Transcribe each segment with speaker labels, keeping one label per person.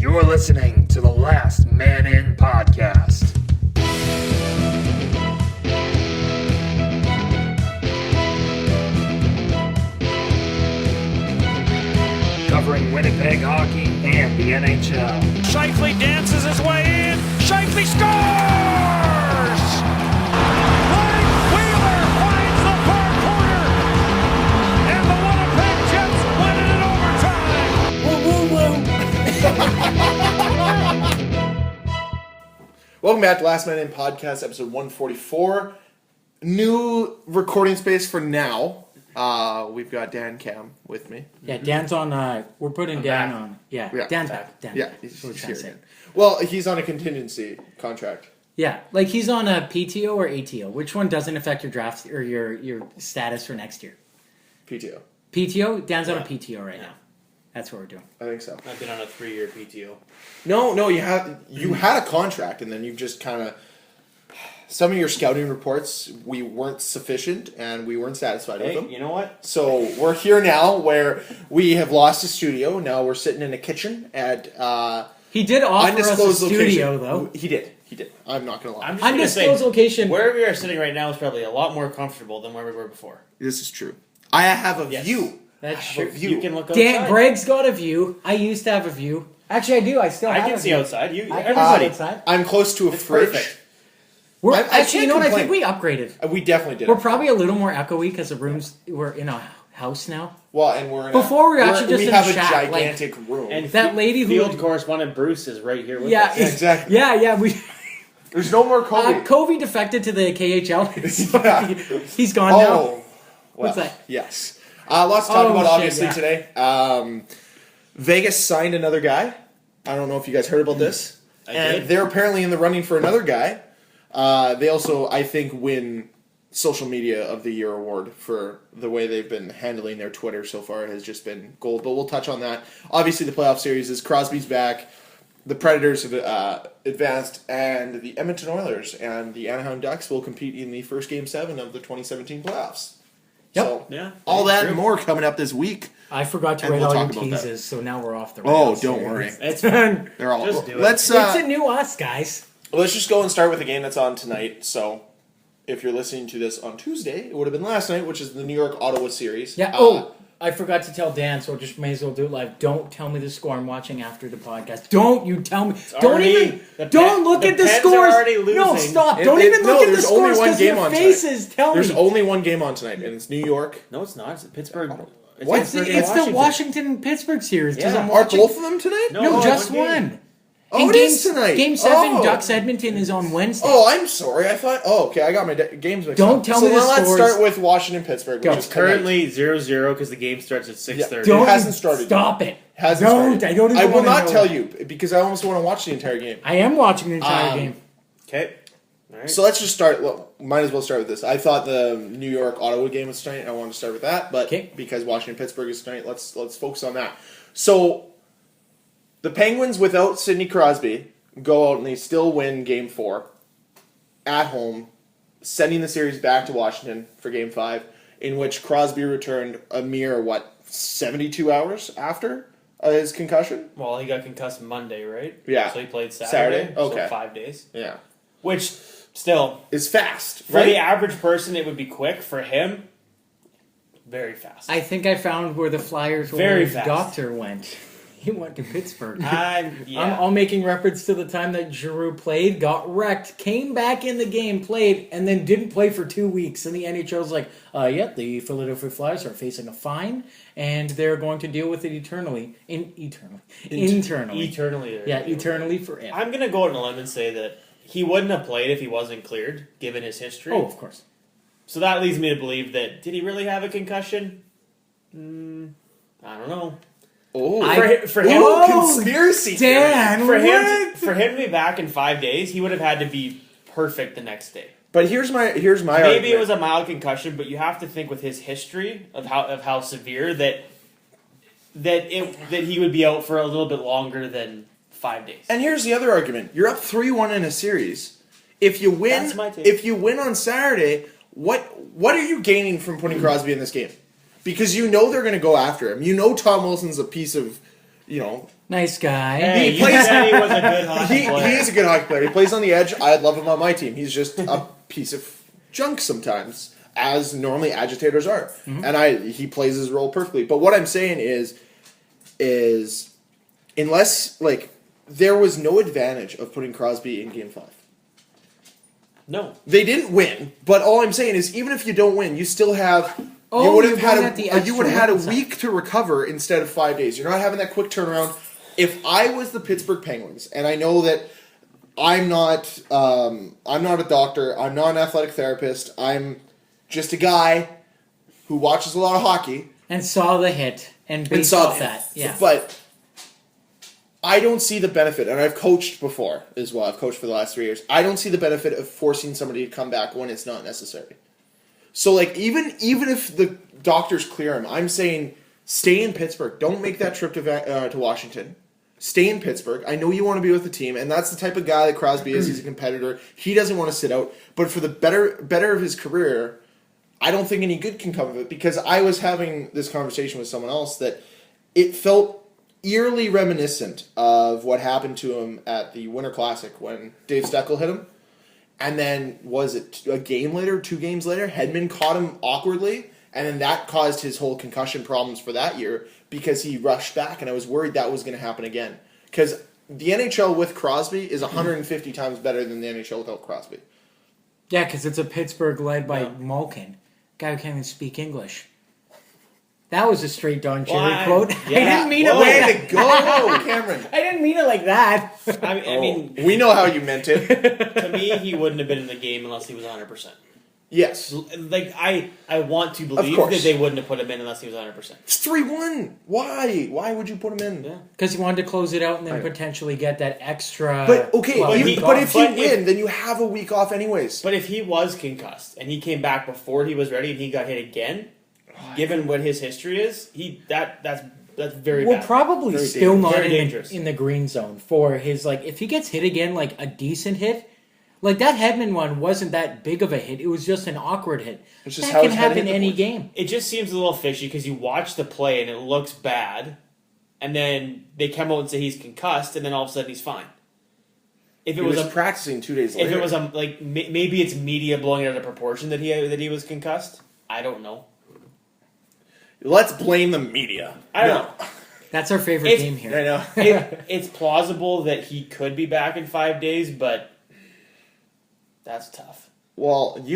Speaker 1: You're listening to the Last Man In podcast. Covering Winnipeg hockey and the NHL.
Speaker 2: Scheifele dances his way in. Scheifele scores! Mike Wheeler finds the far corner. And the Winnipeg Jets win it in overtime.
Speaker 3: Welcome back to Last Man In podcast, episode 144. New recording space for now. We've got Dan Cam with me.
Speaker 4: Yeah, Dan's on. We're putting Dan on. Yeah, Dan's back. Dan.
Speaker 3: Yeah,
Speaker 4: That's what
Speaker 3: he's
Speaker 4: we're
Speaker 3: here
Speaker 4: trying to say.
Speaker 3: again. Well, he's on a contingency contract.
Speaker 4: Yeah, like he's on a PTO or ATO. Which one doesn't affect your draft or your status for next year?
Speaker 3: PTO.
Speaker 4: PTO. Dan's on a
Speaker 5: Yeah.
Speaker 4: PTO right now. That's what we're doing.
Speaker 3: I think so.
Speaker 5: I've been on a 3-year PTO.
Speaker 3: No, you had a contract, and then you just kind of... Some of your scouting reports, we weren't sufficient, and we weren't satisfied with
Speaker 5: Hey,
Speaker 3: them.
Speaker 5: you know what?
Speaker 3: So we're here now where we have lost a studio. Now we're sitting in a kitchen at
Speaker 4: He did offer us a
Speaker 3: undisclosed
Speaker 4: studio,
Speaker 3: location.
Speaker 4: though.
Speaker 3: He did. I'm not going to lie.
Speaker 5: I'm just going to say,
Speaker 4: Undisclosed location.
Speaker 5: where we are sitting right now is probably a lot more comfortable than where we were before.
Speaker 3: This is true. I have a
Speaker 5: Yes.
Speaker 3: view.
Speaker 4: That's
Speaker 3: I have
Speaker 4: true.
Speaker 3: a view.
Speaker 5: You can look outside.
Speaker 4: Dan, Greg's got a view. I used to have a view. Actually, I do. I still have
Speaker 5: I
Speaker 4: a
Speaker 5: can see
Speaker 4: view.
Speaker 5: outside. You,
Speaker 4: I can
Speaker 5: everybody.
Speaker 4: see outside.
Speaker 3: I'm close to a
Speaker 5: It's
Speaker 3: fridge.
Speaker 5: perfect.
Speaker 4: We're,
Speaker 3: I
Speaker 4: actually,
Speaker 3: can't
Speaker 4: you know what? I think we
Speaker 3: complain.
Speaker 4: upgraded.
Speaker 3: We definitely did.
Speaker 4: We're probably a little more echoey because we're in a house now.
Speaker 3: Well, and we're in
Speaker 4: Before we were actually just
Speaker 3: we
Speaker 4: in
Speaker 3: have
Speaker 4: a
Speaker 3: a
Speaker 4: shack,
Speaker 3: gigantic room.
Speaker 5: And
Speaker 4: That lady who-
Speaker 5: field correspondent Bruce is right here with
Speaker 4: Yeah,
Speaker 5: us.
Speaker 3: exactly.
Speaker 4: Yeah. We
Speaker 3: There's no more COVID.
Speaker 4: Covey defected to the KHL. So
Speaker 3: Yeah.
Speaker 4: he's gone now.
Speaker 3: Oh, well,
Speaker 4: What's that?
Speaker 3: Yes. Lots to talk
Speaker 4: Oh,
Speaker 3: about,
Speaker 4: shit,
Speaker 3: obviously,
Speaker 4: yeah.
Speaker 3: today. Vegas signed another guy. I don't know if you guys heard about this.
Speaker 5: I
Speaker 3: and
Speaker 5: did.
Speaker 3: they're apparently in the running for another guy. They also, I think, win Social Media of the Year award for the way they've been handling their Twitter so far. It has just been gold, but we'll touch on that. Obviously, the playoff series is Crosby's back. The Predators have advanced, and the Edmonton Oilers and the Anaheim Ducks will compete in the first Game 7 of the 2017 playoffs.
Speaker 4: Yep.
Speaker 3: So,
Speaker 5: Yeah,
Speaker 3: all
Speaker 5: that's
Speaker 3: that
Speaker 5: true.
Speaker 3: and more coming up this week.
Speaker 4: I forgot to
Speaker 3: And
Speaker 4: write
Speaker 3: we'll
Speaker 4: all your
Speaker 3: talk about that.
Speaker 4: teases, so now we're off the
Speaker 3: Oh,
Speaker 4: rails.
Speaker 3: don't worry.
Speaker 5: It's
Speaker 3: They're all.
Speaker 5: Just do it.
Speaker 3: Let's
Speaker 4: It's a new us, guys.
Speaker 3: let's just go and start with the game that's on tonight. So, if you're listening to this on Tuesday, it would have been last night, which is the New York Ottawa series.
Speaker 4: Yeah. I forgot to tell Dan, so I just may as well do it live. Don't tell me the score. I'm watching after the podcast. Don't you tell me. Don't
Speaker 5: already-
Speaker 4: even.
Speaker 5: the
Speaker 4: Don't look
Speaker 5: the
Speaker 4: at the
Speaker 5: Pens are
Speaker 4: scores.
Speaker 5: already
Speaker 4: No,
Speaker 5: losing.
Speaker 4: stop.
Speaker 3: It-
Speaker 4: Don't
Speaker 3: it-
Speaker 4: even
Speaker 3: no,
Speaker 4: look at the
Speaker 3: there's only
Speaker 4: scores
Speaker 3: one
Speaker 4: because
Speaker 3: game
Speaker 4: your
Speaker 3: on tonight.
Speaker 4: faces tell
Speaker 3: There's
Speaker 4: me.
Speaker 3: only one game on tonight, and it's New York.
Speaker 5: No, it's not. It's Pittsburgh. It's
Speaker 3: What?
Speaker 4: It's,
Speaker 5: Pittsburgh
Speaker 4: it's
Speaker 5: and
Speaker 4: the Washington and Pittsburgh series. 'Cause
Speaker 5: Yeah.
Speaker 4: I'm
Speaker 3: Are
Speaker 4: watching.
Speaker 3: both of them tonight?
Speaker 4: No, just
Speaker 5: one game.
Speaker 4: one.
Speaker 3: Oh,
Speaker 4: And
Speaker 3: it is tonight.
Speaker 4: Game 7,
Speaker 3: Oh.
Speaker 4: Ducks Edmonton is on Wednesday.
Speaker 3: Oh, I'm sorry. I thought. Oh, okay. I got my games mixed
Speaker 4: Don't
Speaker 3: up.
Speaker 4: tell
Speaker 3: so
Speaker 4: me the
Speaker 3: then let's
Speaker 4: scores.
Speaker 3: start with Washington Pittsburgh,
Speaker 4: Go.
Speaker 3: which is tonight.
Speaker 5: Currently 0-0 because the game starts at 6:30.
Speaker 3: Don't-
Speaker 4: Don't
Speaker 3: hasn't started
Speaker 4: Stop
Speaker 3: yet.
Speaker 4: it.
Speaker 3: Hasn't
Speaker 4: Don't.
Speaker 3: started.
Speaker 4: I don't even
Speaker 3: I will
Speaker 4: wanna
Speaker 3: not
Speaker 4: know.
Speaker 3: tell you because I almost want to watch the entire game.
Speaker 4: I am watching the entire
Speaker 3: Um,
Speaker 4: game.
Speaker 5: Okay. All right.
Speaker 3: So let's just start. Well, might as well start with this. I thought the New York Ottawa game was tonight. I wanted to start with that, but
Speaker 4: Okay.
Speaker 3: because Washington Pittsburgh is tonight, let's focus on that. So the Penguins without Sidney Crosby go out and they still win Game 4 at home, sending the series back to Washington for Game 5, in which Crosby returned a mere 72 hours after his concussion.
Speaker 5: Well, he got concussed Monday, right?
Speaker 3: Yeah.
Speaker 5: So he played
Speaker 3: Saturday?
Speaker 5: Saturday.
Speaker 3: Okay.
Speaker 5: So 5 days.
Speaker 3: Yeah,
Speaker 5: Which, still,
Speaker 3: it's fast,
Speaker 5: for the
Speaker 3: right?
Speaker 5: average person, it would be quick. For him, very fast.
Speaker 4: I think I found where the Flyers'
Speaker 5: Very fast.
Speaker 4: doctor went. He went to Pittsburgh.
Speaker 5: I'm
Speaker 4: I'm making reference to the time that Giroux played, got wrecked, came back in the game, played, and then didn't play for 2 weeks. And the NHL's like, the Philadelphia Flyers are facing a fine, and they're going to deal with it internally. Internally.
Speaker 5: eternally there.
Speaker 4: Yeah, eternally forever.
Speaker 5: I'm going to go out on a limb and say that he wouldn't have played if he wasn't cleared, given his history.
Speaker 4: Oh, of course.
Speaker 5: So that leads me to believe that, did he really have a concussion? I don't know.
Speaker 3: Oh,
Speaker 5: For him,
Speaker 4: Whoa,
Speaker 3: conspiracy
Speaker 4: Dan,
Speaker 3: theory.
Speaker 5: for him to be back in 5 days, he would have had to be perfect the next day.
Speaker 3: But here's my
Speaker 5: Maybe
Speaker 3: argument.
Speaker 5: it was a mild concussion, but you have to think with his history of how severe that he would be out for a little bit longer than 5 days.
Speaker 3: And here's the other argument: you're up 3-1 in a series. If you win,
Speaker 5: That's my take.
Speaker 3: if you win on Saturday, what are you gaining from putting Crosby in this game? Because you know they're going to go after him. You know Tom Wilson's a piece of,
Speaker 4: Nice guy.
Speaker 5: Hey,
Speaker 3: He
Speaker 5: you
Speaker 3: plays-
Speaker 5: said he was a good hockey
Speaker 3: He
Speaker 5: player.
Speaker 3: is a good hockey player. He plays on the edge. I'd love him on my team. He's just a piece of junk sometimes, as normally agitators are. And he plays his role perfectly. But what I'm saying is unless, like, there was no advantage of putting Crosby in Game 5.
Speaker 5: No.
Speaker 3: They didn't win, but all I'm saying is even if you don't win, you still have...
Speaker 4: Oh,
Speaker 3: you would
Speaker 4: you're
Speaker 3: have had
Speaker 4: going at the
Speaker 3: you would have had a
Speaker 4: extra
Speaker 3: week to recover instead of 5 days. You're not having that quick turnaround. If I was the Pittsburgh Penguins, and I know that I'm not a doctor, I'm not an athletic therapist, I'm just a guy who watches a lot of hockey
Speaker 4: And saw the hit and
Speaker 3: and
Speaker 4: based
Speaker 3: saw
Speaker 4: off that. Yeah.
Speaker 3: But I don't see the benefit, and I've coached before as well. I've coached for the last 3 years. I don't see the benefit of forcing somebody to come back when it's not necessary. So, like, even if the doctors clear him, I'm saying stay in Pittsburgh. Don't make that trip to Washington. Stay in Pittsburgh. I know you want to be with the team, and that's the type of guy that Crosby is. He's a competitor. He doesn't want to sit out. But for the better of his career, I don't think any good can come of it, because I was having this conversation with someone else that it felt eerily reminiscent of what happened to him at the Winter Classic when Dave Steckel hit him. And then, was it a game later, 2 games later, Hedman caught him awkwardly, and then that caused his whole concussion problems for that year because he rushed back, and I was worried that was going to happen again. Because the NHL with Crosby is 150 times better than the NHL without Crosby.
Speaker 4: Yeah, because it's a Pittsburgh led by Malkin. Guy who can't even speak English. That was a straight Don Cherry quote. I didn't mean it like
Speaker 3: Way
Speaker 4: that.
Speaker 3: to go, Cameron.
Speaker 4: I didn't mean it like that.
Speaker 5: I mean,
Speaker 3: We know how you meant it.
Speaker 5: to me, he wouldn't have been in the game unless he was 100%.
Speaker 3: Yes.
Speaker 5: Like, I want to believe
Speaker 3: course.
Speaker 5: that they wouldn't have put him in unless he was 100%.
Speaker 3: It's 3-1. Why? Why would you put him in?
Speaker 5: Yeah.
Speaker 4: Because he wanted to close it out and then
Speaker 3: I know.
Speaker 4: potentially get that extra.
Speaker 3: But, okay,
Speaker 4: well,
Speaker 5: but
Speaker 3: even-
Speaker 5: he-
Speaker 3: but if
Speaker 5: but
Speaker 3: you win, then you have a week off anyways.
Speaker 5: But if he was concussed and he came back before he was ready and he got hit again, given what his history is, that's very
Speaker 4: we're
Speaker 5: bad.
Speaker 4: probably
Speaker 3: Very
Speaker 4: still
Speaker 3: dangerous.
Speaker 4: not
Speaker 5: Very dangerous.
Speaker 4: in the green zone for his, like, if he gets hit again, like a decent hit, like that Hedman one wasn't that big of a hit. It was just an awkward hit.
Speaker 3: It's just
Speaker 4: that
Speaker 3: how
Speaker 4: can
Speaker 3: his head
Speaker 4: happen
Speaker 3: hit the
Speaker 4: any
Speaker 3: boards.
Speaker 4: game.
Speaker 5: It just seems a little fishy because you watch the play and it looks bad, and then they come out and say he's concussed, and then all of a sudden he's fine. If it
Speaker 3: He
Speaker 5: was
Speaker 3: was
Speaker 5: a
Speaker 3: practicing 2 days later.
Speaker 5: If it was like maybe it's media blowing it out of proportion that he was concussed. I don't know.
Speaker 3: Let's blame the media.
Speaker 5: I don't know.
Speaker 4: That's our favorite
Speaker 5: It's-
Speaker 4: game here.
Speaker 3: I know.
Speaker 5: It's plausible that he could be back in 5 days, but that's tough.
Speaker 3: Well, have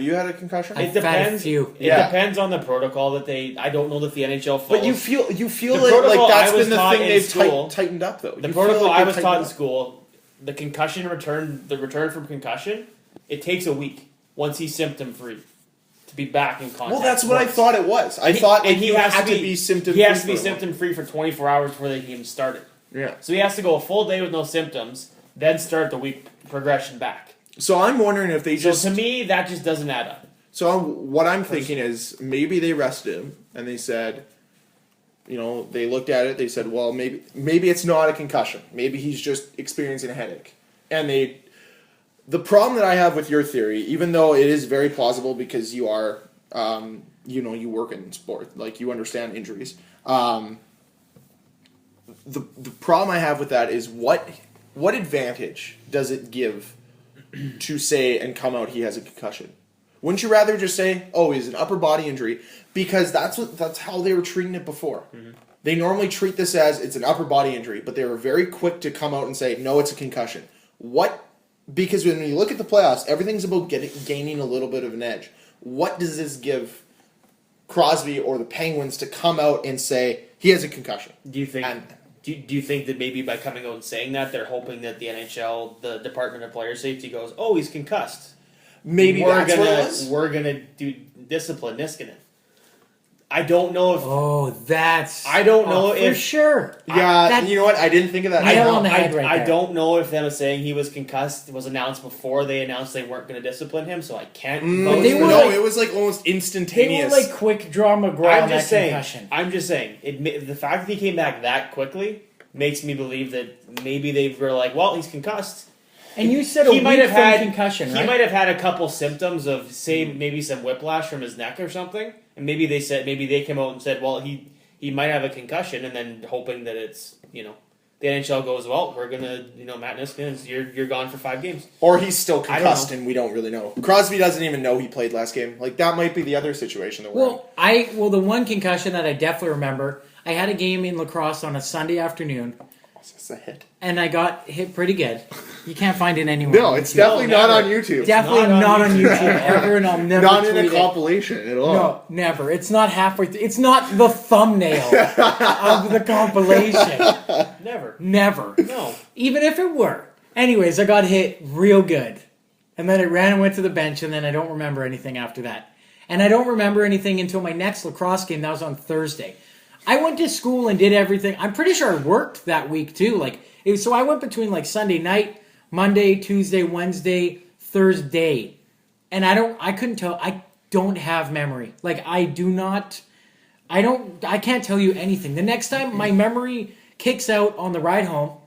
Speaker 3: you had a concussion?
Speaker 4: I've
Speaker 5: It
Speaker 4: had a
Speaker 5: depends.
Speaker 4: few.
Speaker 5: It
Speaker 3: Yeah.
Speaker 5: depends on the protocol that they. I don't know that the NHL follows.
Speaker 3: But you feel
Speaker 5: The
Speaker 3: like
Speaker 5: protocol
Speaker 3: that's
Speaker 5: I was
Speaker 3: been the
Speaker 5: taught
Speaker 3: thing
Speaker 5: in
Speaker 3: they've
Speaker 5: school-
Speaker 3: tightened up though.
Speaker 5: the
Speaker 3: You feel
Speaker 5: protocol
Speaker 3: like
Speaker 5: I
Speaker 3: they've
Speaker 5: was
Speaker 3: tightened
Speaker 5: taught in
Speaker 3: up?
Speaker 5: school. The concussion return, the return from concussion, it takes a week once he's symptom free to be back in contact.
Speaker 3: Well, that's what I
Speaker 5: once.
Speaker 3: thought it was. I thought
Speaker 5: and
Speaker 3: like,
Speaker 5: he
Speaker 3: you
Speaker 5: has
Speaker 3: had
Speaker 5: to
Speaker 3: to be symptom.
Speaker 5: He has to be symptom free for 24 hours before they can even start it.
Speaker 3: Yeah.
Speaker 5: So he has to go a full day with no symptoms, then start the week progression back.
Speaker 3: So I'm wondering if they
Speaker 5: So
Speaker 3: just.
Speaker 5: to me, that just doesn't add up.
Speaker 3: So what I'm thinking is maybe they rested him and they said, you know, they looked at it. They said, well, maybe it's not a concussion. Maybe he's just experiencing a headache. And the problem that I have with your theory, even though it is very plausible because you are, you work in sport, like you understand injuries. The problem I have with that is what advantage does it give to say and come out he has a concussion? Wouldn't you rather just say, oh, he's an upper body injury? Because that's how they were treating it before. Mm-hmm. They normally treat this as it's an upper body injury, but they were very quick to come out and say, no, it's a concussion. Because when you look at the playoffs, everything's about gaining a little bit of an edge. What does this give Crosby or the Penguins to come out and say he has a concussion?
Speaker 5: Do you think? Do you think that maybe by coming out and saying that, they're hoping that the NHL, the Department of Player Safety, goes, "Oh, he's concussed.
Speaker 3: Maybe that's what it is.
Speaker 5: We're gonna do discipline Niskanen." I don't know if.
Speaker 4: Oh, that's.
Speaker 5: I don't know
Speaker 4: for
Speaker 5: if-
Speaker 4: sure.
Speaker 3: Yeah, you know what? I didn't think of that.
Speaker 4: Nail on the head right
Speaker 5: I
Speaker 4: there.
Speaker 5: don't know if them saying he was concussed was announced before they announced they weren't going to discipline him, so I can't.
Speaker 4: But they were
Speaker 3: no,
Speaker 4: like-
Speaker 3: it was like almost
Speaker 4: They were
Speaker 3: instantaneous.
Speaker 4: like quick draw McGraw on
Speaker 5: I'm
Speaker 4: that
Speaker 5: just saying.
Speaker 4: concussion.
Speaker 5: I'm just saying. The fact that he came back that quickly makes me believe that maybe they were like, "Well, he's concussed."
Speaker 4: And you said
Speaker 5: He
Speaker 4: a
Speaker 5: might
Speaker 4: week
Speaker 5: have
Speaker 4: from
Speaker 5: had
Speaker 4: concussion, right?
Speaker 5: He might have had a couple symptoms of, say, maybe some whiplash from his neck or something, and maybe they came out and said, "Well, he might have a concussion," and then hoping that it's the NHL goes, well, we're gonna, Matt Niskanen, you're gone for 5 games.
Speaker 3: Or he's still
Speaker 5: I don't
Speaker 3: concussed
Speaker 5: know.
Speaker 3: and we don't really know. Crosby doesn't even know he played last game. Like, that might be the other situation that we're in.
Speaker 4: The one concussion that I definitely remember, I had a game in lacrosse on a Sunday afternoon,
Speaker 3: Is this a hit?
Speaker 4: and I got hit pretty good. You can't find it anywhere.
Speaker 3: No, it's definitely not on YouTube.
Speaker 4: Definitely not on YouTube ever, and I'll never
Speaker 3: Not in
Speaker 4: tweet
Speaker 3: a
Speaker 4: it.
Speaker 3: compilation at all.
Speaker 4: No, never. It's not halfway through. It's not the thumbnail of the compilation.
Speaker 5: Never.
Speaker 4: Never.
Speaker 5: No.
Speaker 4: Even if it were. Anyways, I got hit real good. And then I ran and went to the bench, and then I don't remember anything after that. And I don't remember anything until my next lacrosse game. That was on Thursday. I went to school and did everything. I'm pretty sure I worked that week, too. So I went between, Sunday night, Monday, Tuesday, Wednesday, Thursday. And I couldn't tell. I don't have memory. I can't tell you anything. The next time, my memory kicks out on the ride home,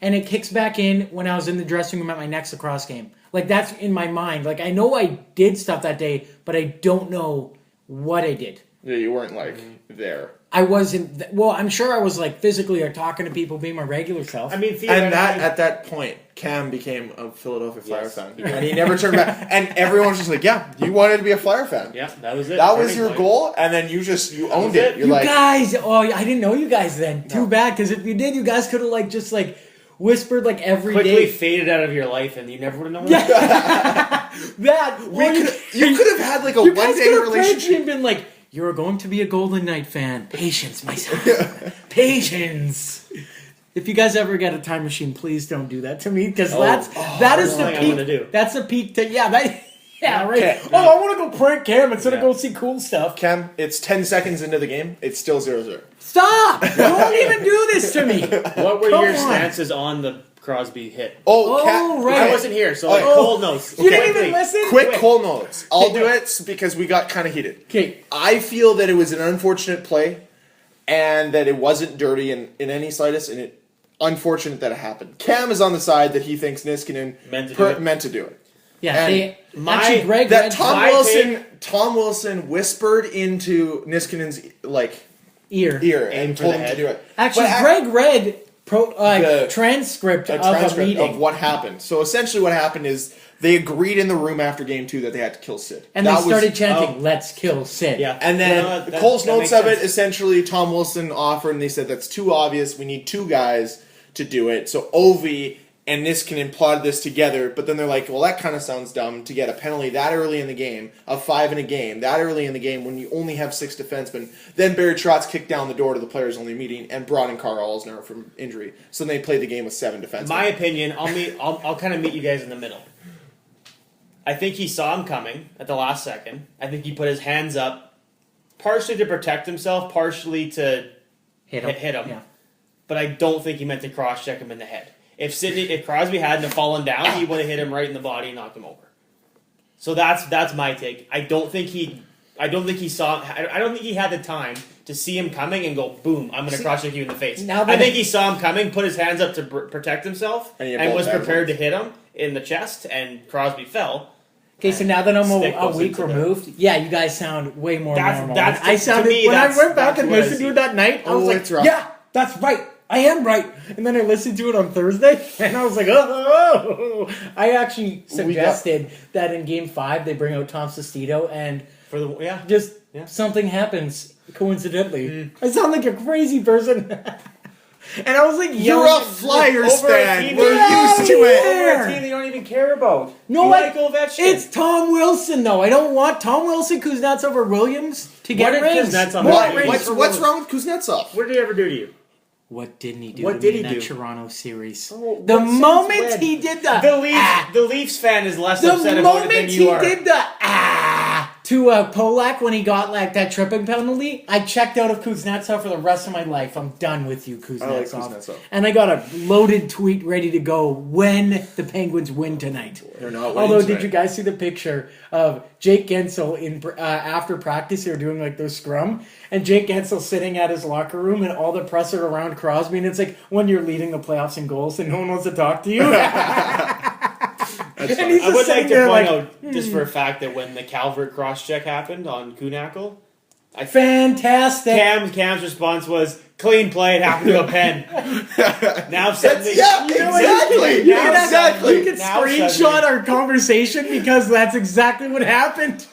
Speaker 4: and it kicks back in when I was in the dressing room at my next lacrosse game. That's in my mind. I know I did stuff that day, but I don't know what I did.
Speaker 3: Yeah, you weren't, there.
Speaker 4: I wasn't. I'm sure I was physically talking to people, being my regular self.
Speaker 5: I mean,
Speaker 3: And at that point, Cam became a Philadelphia Flyer
Speaker 5: Yes.
Speaker 3: fan. And he never turned back. And everyone was just like, yeah, you wanted to be a Flyer fan.
Speaker 5: Yeah, that was it.
Speaker 3: That was
Speaker 5: Turning
Speaker 3: your
Speaker 5: point.
Speaker 3: goal, and then you owned
Speaker 5: was
Speaker 3: it.
Speaker 5: it.
Speaker 3: You're
Speaker 4: You
Speaker 3: like,
Speaker 4: guys, I didn't know you guys then. Too bad, because if you did, you guys could have just whispered every
Speaker 5: Quickly
Speaker 4: day.
Speaker 5: faded out of your life, and you never would have known.
Speaker 4: That.
Speaker 3: you could have had a
Speaker 4: You guys
Speaker 3: 1-day
Speaker 4: could have pranked me
Speaker 3: relationship.
Speaker 4: and been you're going to be a Golden Knight fan. Patience, my son. Patience. If you guys ever get a time machine, please don't do that to me, because that is the
Speaker 5: thing I
Speaker 4: peak.
Speaker 5: wanna do.
Speaker 4: That's the peak. Right.
Speaker 3: Okay.
Speaker 4: I want to go prank Cam instead of go see cool stuff.
Speaker 3: Cam, it's 10 seconds into the game. It's still 0-0.
Speaker 4: Stop! Don't even do this to me.
Speaker 5: What were
Speaker 4: Come
Speaker 5: your
Speaker 4: on.
Speaker 5: stances on the Crosby hit?
Speaker 3: Oh,
Speaker 4: Oh, right.
Speaker 5: I wasn't here, so cold notes.
Speaker 4: You didn't
Speaker 5: Quickly.
Speaker 4: even listen.
Speaker 3: Quick Cole notes. I'll do
Speaker 5: quick.
Speaker 3: it because we got kind of heated.
Speaker 4: Okay.
Speaker 3: I feel that it was an unfortunate play and that it wasn't dirty in any slightest, and it unfortunate that it happened. Cam is on the side that he thinks Niskanen meant to do it.
Speaker 4: Yeah.
Speaker 3: And
Speaker 4: Actually, Greg.
Speaker 3: That
Speaker 4: read
Speaker 3: Tom Wilson whispered into Niskanen's ear and
Speaker 5: Aim for
Speaker 3: told
Speaker 5: the
Speaker 3: him to
Speaker 5: head.
Speaker 3: do it.
Speaker 4: Actually,
Speaker 3: But
Speaker 4: Greg read
Speaker 3: The-
Speaker 4: transcript
Speaker 3: a
Speaker 4: of
Speaker 3: transcript
Speaker 4: a meeting.
Speaker 3: of what happened. So essentially, what happened is they agreed in the room after game 2 that they had to kill Sid.
Speaker 4: And
Speaker 3: That
Speaker 4: they
Speaker 3: was-
Speaker 4: started chanting, "Let's kill Sid."
Speaker 5: Yeah.
Speaker 3: And then
Speaker 5: That-
Speaker 3: Cole's
Speaker 5: that
Speaker 3: notes
Speaker 5: makes
Speaker 3: of it,
Speaker 5: sense.
Speaker 3: essentially, Tom Wilson offered, and they said that's too obvious. We need 2 guys to do it. So Ovi and Niskanen plotted this together, but then they're like, well, that kind of sounds dumb to get a penalty that early in the game, of 5 in a game, that early in the game when you only have 6 defensemen. Then Barry Trotz kicked down the door to the players-only meeting and brought in Carl Alsner from injury. So then they played the game with 7 defensemen.
Speaker 5: My opinion, I'll kind of meet you guys in the middle. I think he saw him coming at the last second. I think he put his hands up, partially to protect himself, partially to hit him.
Speaker 4: Yeah.
Speaker 5: But I don't think he meant to cross-check him in the head. If Crosby hadn't have fallen down, he would have hit him right in the body and knocked him over. So that's my take. I don't think he saw. I don't think he had the time to see him coming and go, boom, I'm going to cross-check you in the face.
Speaker 4: Now
Speaker 5: I
Speaker 4: that-
Speaker 5: think he saw him coming, put his hands up to protect himself,
Speaker 3: And he
Speaker 5: and was
Speaker 3: both hands
Speaker 5: prepared
Speaker 3: up.
Speaker 5: to hit him in the chest, and Crosby fell.
Speaker 4: Okay, so now that I'm
Speaker 5: Stick
Speaker 4: a
Speaker 5: goes
Speaker 4: week
Speaker 5: into the-
Speaker 4: removed, yeah, you guys sound way more normal.
Speaker 5: That's
Speaker 4: I
Speaker 5: to
Speaker 4: sounded
Speaker 5: me,
Speaker 4: when I
Speaker 5: that's-
Speaker 4: went back
Speaker 5: that's
Speaker 4: and
Speaker 5: what I
Speaker 4: listened to
Speaker 5: see.
Speaker 4: it that night. I was like,
Speaker 3: it's rough.
Speaker 4: yeah, that's right. I am right. And then I listened to it on Thursday, and I was like, oh. I actually suggested that in Game 5 they bring out Tom Sestito, and
Speaker 5: For the yeah.
Speaker 4: just
Speaker 5: Yeah.
Speaker 4: something happens coincidentally. I sound like a crazy person. And I was like,
Speaker 3: You're
Speaker 4: yelling
Speaker 3: a Flyers
Speaker 5: over a
Speaker 3: fan.
Speaker 5: team
Speaker 3: We're
Speaker 4: that-
Speaker 3: used to
Speaker 4: Yeah,
Speaker 3: it.
Speaker 4: yeah.
Speaker 5: Over a team they don't even care about.
Speaker 4: No,
Speaker 5: You
Speaker 4: like
Speaker 5: Ovechkin.
Speaker 4: it's Tom Wilson though. I don't want Tom Wilson, Kuznetsov, or Williams to get
Speaker 5: did
Speaker 4: rings.
Speaker 5: Kuznetsov
Speaker 4: More
Speaker 5: do?
Speaker 4: rings for
Speaker 3: What's
Speaker 4: Williams.
Speaker 3: wrong with Kuznetsov?
Speaker 5: What did he ever do to you?
Speaker 4: What didn't he do?
Speaker 5: What
Speaker 4: to
Speaker 5: did
Speaker 4: me
Speaker 5: he
Speaker 4: in that
Speaker 5: do?
Speaker 4: Toronto series?
Speaker 5: Oh,
Speaker 4: The
Speaker 5: what sense
Speaker 4: moment
Speaker 5: when?
Speaker 4: he did the
Speaker 5: Leafs fan is less
Speaker 4: the
Speaker 5: upset about it
Speaker 4: moment
Speaker 5: than
Speaker 4: he
Speaker 5: you are.
Speaker 4: did the to Polak when he got that tripping penalty, I checked out of Kuznetsov for the rest of my life. I'm done with you, Kuznetsov.
Speaker 3: I like Kuznetsov.
Speaker 4: And I got a loaded tweet ready to go when the Penguins win tonight.
Speaker 3: They're not winning
Speaker 4: Although,
Speaker 3: tonight.
Speaker 4: did you guys see the picture of Jake Gensel in after practice? They were doing those scrum, and Jake Gensel sitting at his locker room, and all the press are around Crosby, and it's like when you're leading the playoffs in goals, and no one wants to talk to you. And he's
Speaker 5: I
Speaker 4: just
Speaker 5: would like
Speaker 4: sitting
Speaker 5: to
Speaker 4: there
Speaker 5: point
Speaker 4: like,
Speaker 5: out, just for a fact, that when the Calvert cross-check happened on Kuhnhackl,
Speaker 4: Fantastic.
Speaker 5: Cam's response was, clean play, it happened to a pen. Now suddenly...
Speaker 3: Exactly.
Speaker 4: You can
Speaker 5: Now
Speaker 4: screenshot
Speaker 5: suddenly-
Speaker 4: our conversation because that's exactly what happened.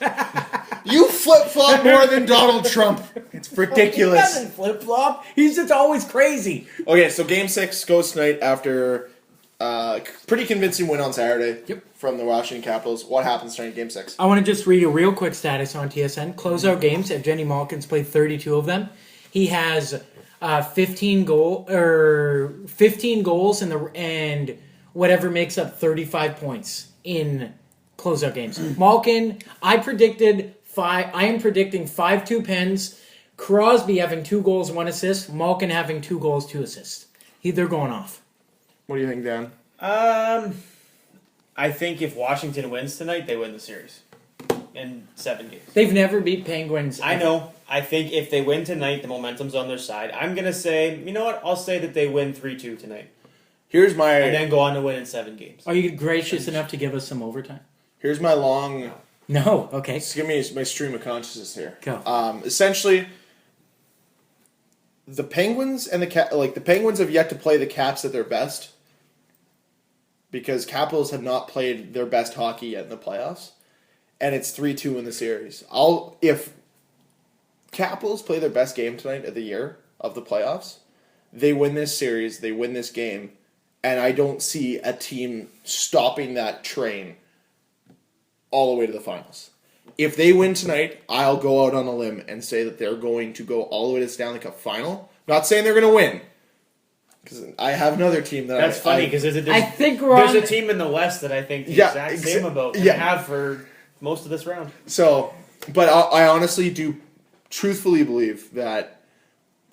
Speaker 3: You flip-flop more than Donald Trump. It's
Speaker 4: He
Speaker 3: ridiculous.
Speaker 4: doesn't flip-flop. He's just always crazy.
Speaker 3: Okay, so Game 6 goes tonight after pretty convincing win on Saturday from the Washington Capitals. What happens tonight in Game 6?
Speaker 4: I want to just read a real quick status on TSN. Closeout games. Evgeny Malkin's played 32 of them. He has 15 goals and whatever makes up 35 points in closeout games. Malkin, I am predicting 5-2 Pens. Crosby having 2 goals, 1 assist. Malkin having 2 goals, 2 assists. They're going off.
Speaker 3: What do you think, Dan?
Speaker 5: I think if Washington wins tonight, they win the series in 7 games.
Speaker 4: They've never beat Penguins.
Speaker 5: I know. I think if they win tonight, the momentum's on their side. I'm going to say, you know what? I'll say that they win 3-2 tonight.
Speaker 3: Here's my...
Speaker 5: And then go on to win in 7 games.
Speaker 4: Are you gracious enough to give us some overtime?
Speaker 3: Here's my long...
Speaker 4: No. Okay.
Speaker 3: Just give me my stream of consciousness here.
Speaker 4: Go.
Speaker 3: Essentially, the Penguins and the Penguins have yet to play the Caps at their best because Capitals have not played their best hockey yet in the playoffs, and it's 3-2 in the series. If Capitals play their best game tonight of the year of the playoffs, they win this series, they win this game, and I don't see a team stopping that train all the way to the finals. If they win tonight, I'll go out on a limb and say that they're going to go all the way to the Stanley Cup final. Not saying they're going to win, because I have another team that
Speaker 5: That's funny because there's
Speaker 4: a
Speaker 5: a team in the West that I think the
Speaker 3: Yeah,
Speaker 5: exact same about and have for most of this round.
Speaker 3: So, but I honestly do truthfully believe that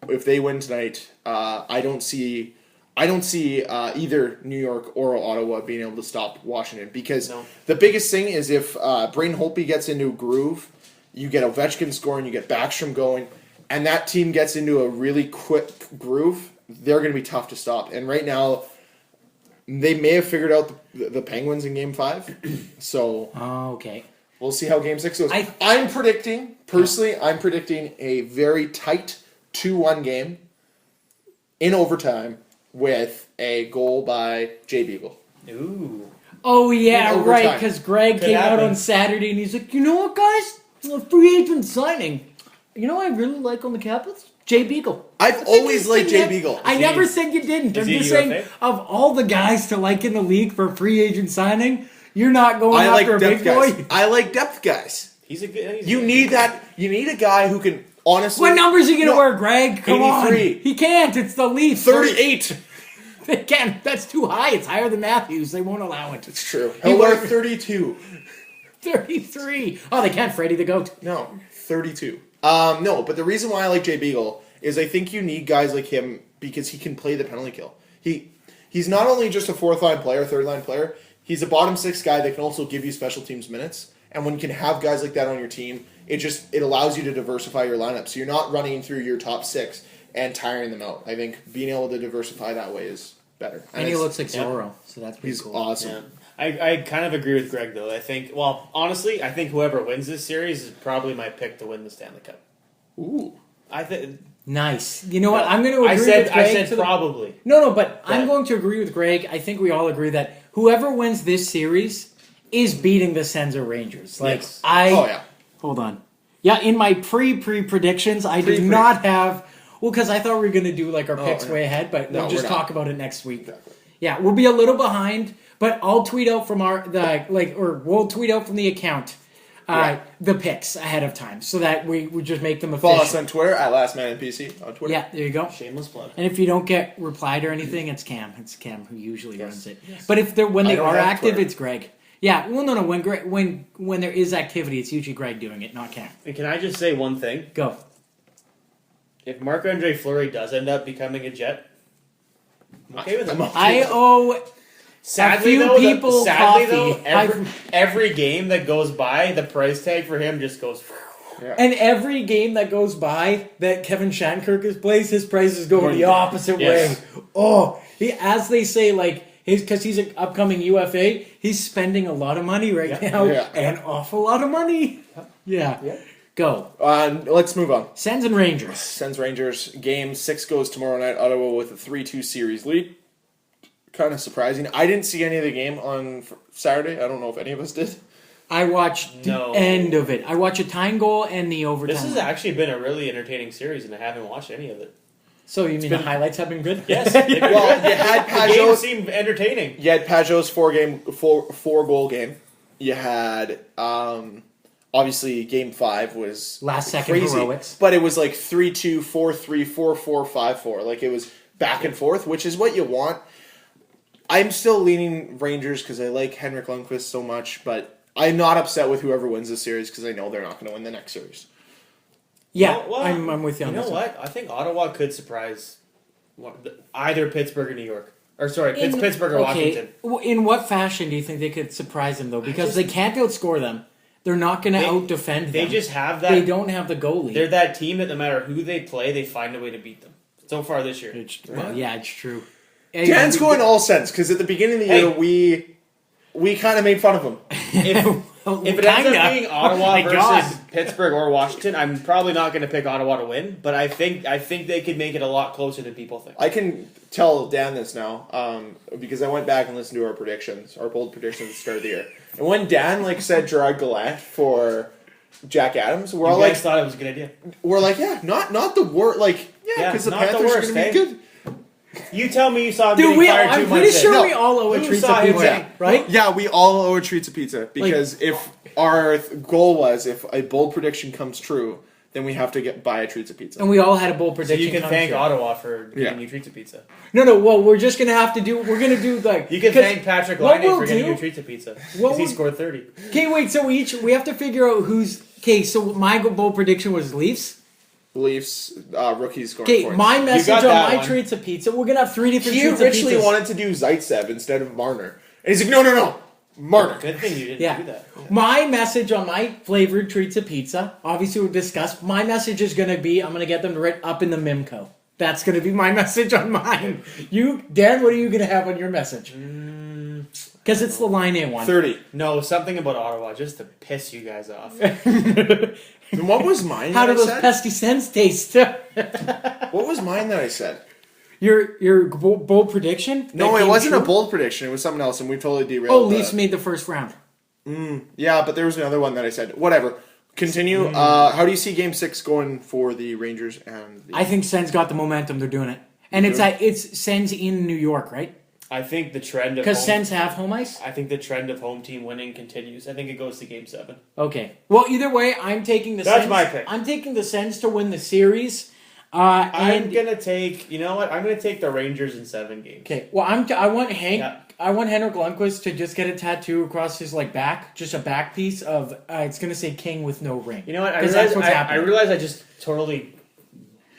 Speaker 3: if they win tonight, I don't see either New York or Ottawa being able to stop Washington because the biggest thing is if Braden Holtby gets into a groove, you get Ovechkin scoring, you get Backstrom going, and that team gets into a really quick groove, they're going to be tough to stop. And right now, they may have figured out the Penguins in Game 5. So
Speaker 4: okay.
Speaker 3: We'll see how Game 6 goes.
Speaker 4: I'm
Speaker 3: predicting a very tight 2-1 game in overtime with a goal by Jay Beagle.
Speaker 5: Ooh.
Speaker 4: Oh, yeah,
Speaker 3: In
Speaker 4: right,
Speaker 3: overtime.
Speaker 4: because Greg came out on Saturday and he's like, you know what, guys? A free agent signing. You know what I really like on the Capitals? Jay Beagle.
Speaker 3: I've always liked Jay Beagle.
Speaker 4: I never said you didn't. I'm
Speaker 5: he
Speaker 4: just
Speaker 5: a
Speaker 4: saying,
Speaker 5: UFA?
Speaker 4: of all the guys to like in the league for free agent signing, you're not going
Speaker 3: I like
Speaker 4: after a
Speaker 3: depth
Speaker 4: big boy.
Speaker 3: guys. I like depth guys.
Speaker 5: He's a good.
Speaker 3: You need that. You need a guy who can honestly.
Speaker 4: What numbers are you going to wear, Greg? Come
Speaker 3: 83.
Speaker 4: on. He can't. It's the Leafs.
Speaker 3: 38.
Speaker 4: They can't. That's too high. It's higher than Matthews. They won't allow it.
Speaker 3: It's true.
Speaker 4: He
Speaker 3: He'll wear
Speaker 4: wear
Speaker 3: 32.
Speaker 4: 33. Oh, they can't. Freddie the Goat.
Speaker 3: No, 32. No, but the reason why I like Jay Beagle is I think you need guys like him because he can play the penalty kill. He's not only just a fourth line player, third line player. He's a bottom six guy that can also give you special teams minutes. And when you can have guys like that on your team, it allows you to diversify your lineup. So you're not running through your top six and tiring them out. I think being able to diversify that way is better.
Speaker 4: And he looks like Zorro, so that's pretty
Speaker 3: He's
Speaker 4: cool.
Speaker 3: awesome.
Speaker 5: Yeah. I kind of agree with Greg though. I think honestly, I think whoever wins this series is probably my pick to win the Stanley Cup.
Speaker 3: Ooh.
Speaker 5: I think
Speaker 4: Nice. You know what? I'm going to agree with Greg.
Speaker 5: I said probably.
Speaker 4: No, but I'm going to agree with Greg. I think we all agree that whoever wins this series is beating the Sens or Rangers. Like
Speaker 5: Yes.
Speaker 3: Oh, yeah.
Speaker 4: Hold on. Yeah, in my predictions, I did not have. Well, because I thought we were going to do like our picks way ahead, but
Speaker 3: No,
Speaker 4: we'll just
Speaker 3: we're not.
Speaker 4: talk about it next week.
Speaker 3: Exactly.
Speaker 4: Yeah, we'll be a little behind, but I'll tweet out from we'll tweet out from the account the picks ahead of time so that we just make them official.
Speaker 3: Follow us on Twitter at LastManNPC on Twitter.
Speaker 4: Yeah, there you go.
Speaker 5: Shameless plug.
Speaker 4: And if you don't get replied or anything, it's Cam. It's Cam who usually runs it. But if when
Speaker 3: I
Speaker 4: they
Speaker 3: don't
Speaker 4: are
Speaker 3: have
Speaker 4: active,
Speaker 3: Twitter.
Speaker 4: it's Greg. Yeah, well, no. When there is activity, it's usually Greg doing it, not Cam.
Speaker 5: And can I just say one thing?
Speaker 4: Go.
Speaker 5: If Marc-Andre Fleury does end up becoming a Jet, I'm okay with him.
Speaker 4: I owe
Speaker 5: Sadly,
Speaker 4: a few
Speaker 5: though,
Speaker 4: people coffee.
Speaker 5: every game that goes by, the price tag for him just goes.
Speaker 4: And every game that goes by that Kevin Shattenkirk plays, his prices go the opposite
Speaker 5: Yes.
Speaker 4: way. Oh, as they say, like because he's an upcoming UFA, he's spending a lot of money right now,
Speaker 3: Yeah.
Speaker 4: an awful lot of money. Yeah. Go.
Speaker 3: Let's move on.
Speaker 4: Sens and Rangers.
Speaker 3: Sens Rangers. Game 6 goes tomorrow night. Ottawa with a 3-2 series lead. Kind of surprising. I didn't see any of the game on Saturday. I don't know if any of us did.
Speaker 4: I watched the end of it. I watched a tying goal and the overtime.
Speaker 5: This has actually been a really entertaining series, and I haven't watched any of it.
Speaker 4: So you mean the highlights have been good?
Speaker 5: Yes.
Speaker 3: Well, you had
Speaker 5: The game
Speaker 3: Pajot.
Speaker 5: seemed entertaining.
Speaker 3: You had Pajot's four goal game. You had obviously game 5 was
Speaker 4: Last second
Speaker 3: crazy,
Speaker 4: heroics.
Speaker 3: but it was like 3-2, 4-3, 4-4, 5-4. Like it was back and forth, which is what you want. I'm still leaning Rangers because I like Henrik Lundqvist so much, but I'm not upset with whoever wins this series because I know they're not going to win the next series.
Speaker 4: Yeah,
Speaker 5: Well,
Speaker 4: I'm with you on
Speaker 5: You
Speaker 4: this
Speaker 5: know
Speaker 4: one.
Speaker 5: what? I think Ottawa could surprise either Pittsburgh or New York. Or sorry, Pittsburgh or Washington.
Speaker 4: In what fashion do you think they could surprise them, though? Because they can't outscore them. They're not going to out-defend them.
Speaker 5: They just have that.
Speaker 4: They don't have the goalie.
Speaker 5: They're that team that no matter who they play, they find a way to beat them. So far this year.
Speaker 4: It's true.
Speaker 3: Dan's going all sense because at the beginning of the year we kind of made fun of him.
Speaker 5: If it ends up being Ottawa versus
Speaker 4: God.
Speaker 5: Pittsburgh or Washington, I'm probably not going to pick Ottawa to win, but I think they could make it a lot closer than people think.
Speaker 3: I can tell Dan this now because I went back and listened to our predictions, our bold predictions at the start of the year. And when Dan said Gerard Gallant for Jack Adams, we're all
Speaker 5: guys thought it was a good idea.
Speaker 3: we're like, yeah, not the worst. Because the
Speaker 5: not the
Speaker 3: Panthers
Speaker 5: worst,
Speaker 3: are going to be good.
Speaker 5: You tell me you saw him
Speaker 4: Dude,
Speaker 5: getting fired 2
Speaker 4: I'm
Speaker 5: months
Speaker 4: pretty
Speaker 5: in.
Speaker 4: sure
Speaker 3: No.
Speaker 4: we all owe a
Speaker 5: Who
Speaker 4: treat
Speaker 5: saw
Speaker 4: to
Speaker 5: him
Speaker 4: pizza,
Speaker 5: getting-
Speaker 4: right?
Speaker 3: Yeah, we all owe a treat to pizza because if our goal was if a bold prediction comes true, then we have to buy a treats of pizza.
Speaker 4: And we all had a bold
Speaker 5: So
Speaker 4: prediction.
Speaker 5: you can
Speaker 4: come
Speaker 5: thank
Speaker 4: true.
Speaker 5: Ottawa for giving you treats of pizza.
Speaker 4: No. Well, we're just gonna have to do. We're gonna do like.
Speaker 5: You can
Speaker 4: 'cause
Speaker 5: thank Patrick
Speaker 4: what
Speaker 5: Laine
Speaker 4: we'll
Speaker 5: for getting
Speaker 4: do-
Speaker 5: you treats of pizza.
Speaker 4: what
Speaker 5: Because he
Speaker 4: we'll-
Speaker 5: scored 30.
Speaker 4: Okay, wait. So we have to figure out who's. Okay, so my bold prediction was Leafs.
Speaker 3: Leafs rookies scoring
Speaker 4: Okay,
Speaker 3: points.
Speaker 4: my message
Speaker 5: got
Speaker 4: on
Speaker 5: that
Speaker 4: my
Speaker 5: one.
Speaker 4: treats of pizza. We're gonna have 3 different
Speaker 3: He
Speaker 4: treats
Speaker 3: originally
Speaker 4: of pizza.
Speaker 3: wanted to do Zaitsev instead of Marner. And he's like, no, Marner.
Speaker 5: Good thing you didn't
Speaker 4: Yeah.
Speaker 5: do that.
Speaker 4: My message on my flavored treats of pizza, obviously we'll discuss. My message is going to be, I'm going to get them right up in the Mimco. That's going to be my message on mine. Dan, what are you going to have on your message? Because it's the line A one.
Speaker 3: 30.
Speaker 5: No, something about Ottawa just to piss you guys off.
Speaker 3: And what was mine
Speaker 4: How
Speaker 3: that
Speaker 4: do
Speaker 3: I
Speaker 4: those
Speaker 3: said?
Speaker 4: pesky scents taste?
Speaker 3: What was mine that I said?
Speaker 4: your bold prediction?
Speaker 3: No,
Speaker 4: That
Speaker 3: it
Speaker 4: came
Speaker 3: wasn't a
Speaker 4: true?
Speaker 3: bold prediction. It was something else, and we totally derailed.
Speaker 4: Oh, Leafs made the first round.
Speaker 3: Yeah, but there was another one that I said. Whatever. Continue. How do you see Game 6 going for the Rangers and the...
Speaker 4: I think Sens got the momentum. They're doing it. And it's Sens in New York, right?
Speaker 5: I think the trend of
Speaker 4: Because
Speaker 5: home,
Speaker 4: Sens have home ice?
Speaker 5: I think the trend of home team winning continues. I think it goes to Game 7.
Speaker 4: Okay. Well, either way, I'm taking the
Speaker 5: That's
Speaker 4: Sens.
Speaker 5: my pick.
Speaker 4: I'm taking the Sens to win the series.
Speaker 5: I'm gonna take. You know what? I'm gonna take the Rangers in 7 games.
Speaker 4: Okay. Well, I want Hank.
Speaker 5: Yeah.
Speaker 4: I want Henrik Lundqvist to just get a tattoo across his back, just a back piece of. It's gonna say "King with no ring."
Speaker 5: You know what? I
Speaker 4: 'Cause
Speaker 5: realize,
Speaker 4: that's what's
Speaker 5: I
Speaker 4: happening.
Speaker 5: realize I just totally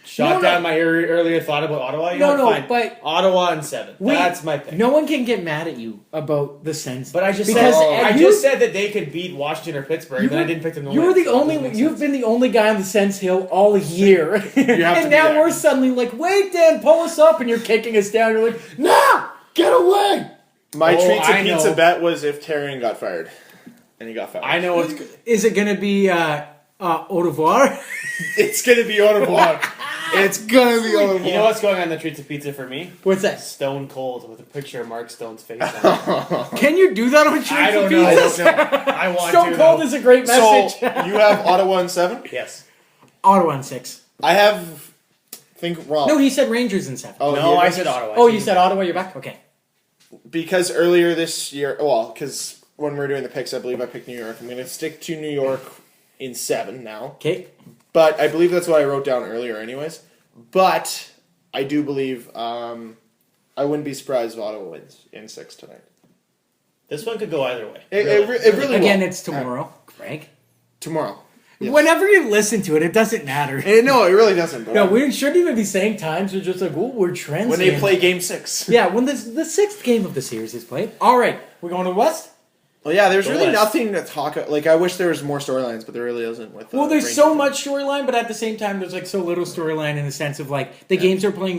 Speaker 5: shot down my earlier thought about Ottawa. You know what? Fine.
Speaker 4: but
Speaker 5: Ottawa in 7. That's my pick.
Speaker 4: No one can get mad at you about the Sens.
Speaker 5: But I just
Speaker 4: because
Speaker 5: said that they could beat Washington or Pittsburgh, and then I didn't pick them to win.
Speaker 4: You're the
Speaker 5: so it doesn't
Speaker 4: only.
Speaker 5: make
Speaker 4: You've
Speaker 5: sense.
Speaker 4: been the only guy on the Sens Hill all year,
Speaker 3: have to
Speaker 4: and
Speaker 3: be
Speaker 4: now
Speaker 3: there.
Speaker 4: we're suddenly like, "Wait, Dan, pull us up," and you're kicking us down. You're like, "Nah, get away."
Speaker 3: My treats
Speaker 5: I
Speaker 3: and pizza
Speaker 5: know.
Speaker 3: bet was if Tarian got fired. And he got fired.
Speaker 5: I know what's good.
Speaker 4: Is it gonna be au revoir?
Speaker 3: It's going to be au revoir. It's going to be au revoir.
Speaker 5: You know what's going on the treats of pizza for me?
Speaker 4: What's that?
Speaker 5: Stone Cold with a picture of Mark Stone's face on it.
Speaker 4: Can you do that on treats
Speaker 5: I
Speaker 4: and
Speaker 5: don't know.
Speaker 4: pizzas?
Speaker 5: I want
Speaker 4: Stone
Speaker 5: to.
Speaker 4: Cold
Speaker 5: though.
Speaker 4: is a great
Speaker 3: So,
Speaker 4: message.
Speaker 3: you have Ottawa in 7?
Speaker 5: Yes.
Speaker 4: Ottawa in 6.
Speaker 3: I have... Think wrong.
Speaker 4: No, he said Rangers in 7.
Speaker 3: Oh,
Speaker 5: No,
Speaker 3: he-
Speaker 5: I said Ottawa.
Speaker 4: Oh, you said Ottawa. You're back. Okay.
Speaker 3: Because earlier this year... Well, because when we were doing the picks, I believe I picked New York. I'm going to stick to New York in 7 now.
Speaker 4: Okay.
Speaker 3: But I believe that's what I wrote down earlier anyways. But I do believe... I wouldn't be surprised if Ottawa wins in 6 tonight.
Speaker 5: This one could go either way.
Speaker 3: It really
Speaker 4: Again,
Speaker 3: will.
Speaker 4: it's tomorrow, Greg.
Speaker 3: Tomorrow. Yes.
Speaker 4: Whenever you listen to it, it doesn't matter.
Speaker 3: No, it really doesn't. But
Speaker 4: No, we shouldn't even be saying times. We're just like, oh, we're transient.
Speaker 3: when they play Game 6.
Speaker 4: Yeah, when the 6th game of the series is played. All right, we're going to the West?
Speaker 3: Well, yeah, there's
Speaker 5: The
Speaker 3: really
Speaker 5: West.
Speaker 3: nothing to talk. Like, I wish there was more storylines, but there really isn't. With
Speaker 4: Well, there's
Speaker 3: Rangers.
Speaker 4: so much storyline, but at the same time, there's so little storyline in the sense of the games are being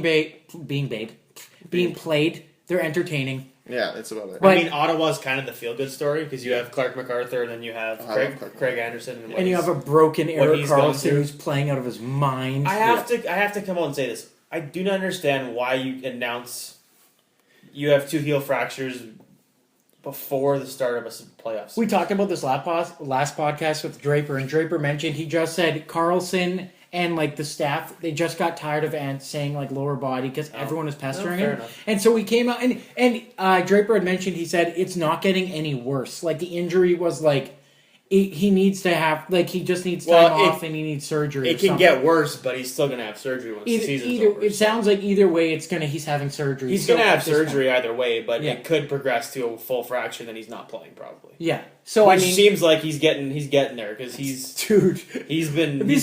Speaker 4: played They're entertaining.
Speaker 3: Yeah, that's about it.
Speaker 4: But-
Speaker 5: I mean, Ottawa's kind of the feel-good story because you have Clark MacArthur and then you have Craig Anderson.
Speaker 4: And you have a broken Eric
Speaker 5: he's gone
Speaker 4: Carlson
Speaker 5: through.
Speaker 4: who's playing out of his mind.
Speaker 5: I have to come out and say this. I do not understand why you announce you have 2 heel fractures before the start of a playoffs.
Speaker 4: We talked about this last podcast with Draper, and Draper mentioned he just said Carlson and like the staff, they just got tired of saying like lower body because everyone was pestering
Speaker 5: fair
Speaker 4: him.
Speaker 5: enough.
Speaker 4: And so we came out and Draper had mentioned, he said it's not getting any worse. Like the injury was like he needs to have like he just needs time off and he needs surgery.
Speaker 5: It can get worse, but he's still going to have surgery once the season's over.
Speaker 4: It sounds like either way he's having surgery.
Speaker 5: He's going to have surgery either way, but
Speaker 4: Yeah.
Speaker 5: it could progress to a full fracture, then he's not playing probably.
Speaker 4: Yeah. So
Speaker 5: Which
Speaker 4: I mean,
Speaker 5: seems like he's getting there because he's been.
Speaker 4: have you
Speaker 5: he's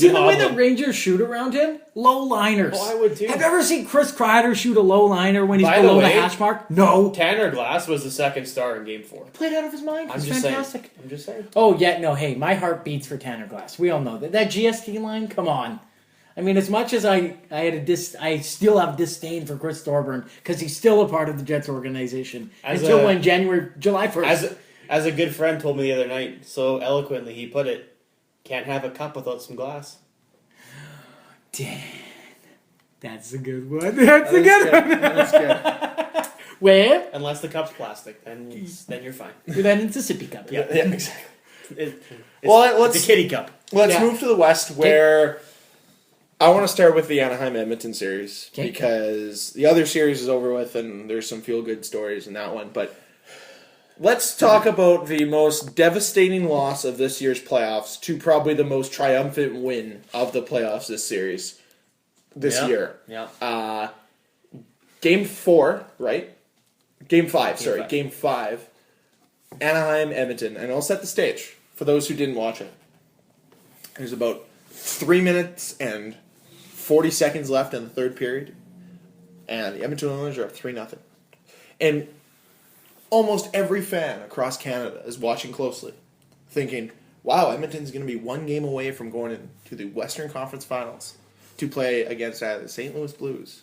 Speaker 4: seen
Speaker 5: been
Speaker 4: the way the
Speaker 5: hobbling.
Speaker 4: Rangers shoot around him? Low liners.
Speaker 5: Oh, I would too.
Speaker 4: Have you ever seen Chris Kreider shoot a low liner when he's
Speaker 5: By the
Speaker 4: below the
Speaker 5: way,
Speaker 4: hash mark? No.
Speaker 5: Tanner Glass was the second star in Game 4.
Speaker 4: Played out of his mind.
Speaker 5: I'm
Speaker 4: It's
Speaker 5: just
Speaker 4: fantastic.
Speaker 5: saying. I'm just saying.
Speaker 4: Oh yeah, no. Hey, my heart beats for Tanner Glass. We all know that. That GST line. Come on. I mean, as much as I still have disdain for Chris Thorburn because he's still a part of the Jets organization until when July 1st.
Speaker 5: As a good friend told me the other night, so eloquently he put it, can't have a cup without some glass.
Speaker 4: Dan, that's a good one. That's a good one.
Speaker 3: That's good.
Speaker 4: Where?
Speaker 5: Unless the cup's plastic, then you're fine.
Speaker 4: Then it's a sippy cup.
Speaker 5: Yeah,
Speaker 3: Yeah, exactly.
Speaker 5: Well, it's a kitty cup.
Speaker 3: Let's
Speaker 4: Yeah.
Speaker 3: move to the West, where I want to start with the Anaheim-Edmonton series
Speaker 4: Okay.
Speaker 3: because the other series is over with, and there's some feel-good stories in that one. But let's talk about the most devastating loss of this year's playoffs to probably the most triumphant win of the playoffs this series this year.
Speaker 5: Yeah.
Speaker 3: Game 4, right? Game 5, sorry.
Speaker 5: five.
Speaker 3: Game 5. Anaheim-Edmonton. And I'll set the stage for those who didn't watch it. There's about 3 minutes and 40 seconds left in the third period. And the Edmonton Oilers are up 3-0. And almost every fan across Canada is watching closely, thinking, wow, Edmonton's going to be one game away from going into the Western Conference Finals to play against either the St. Louis Blues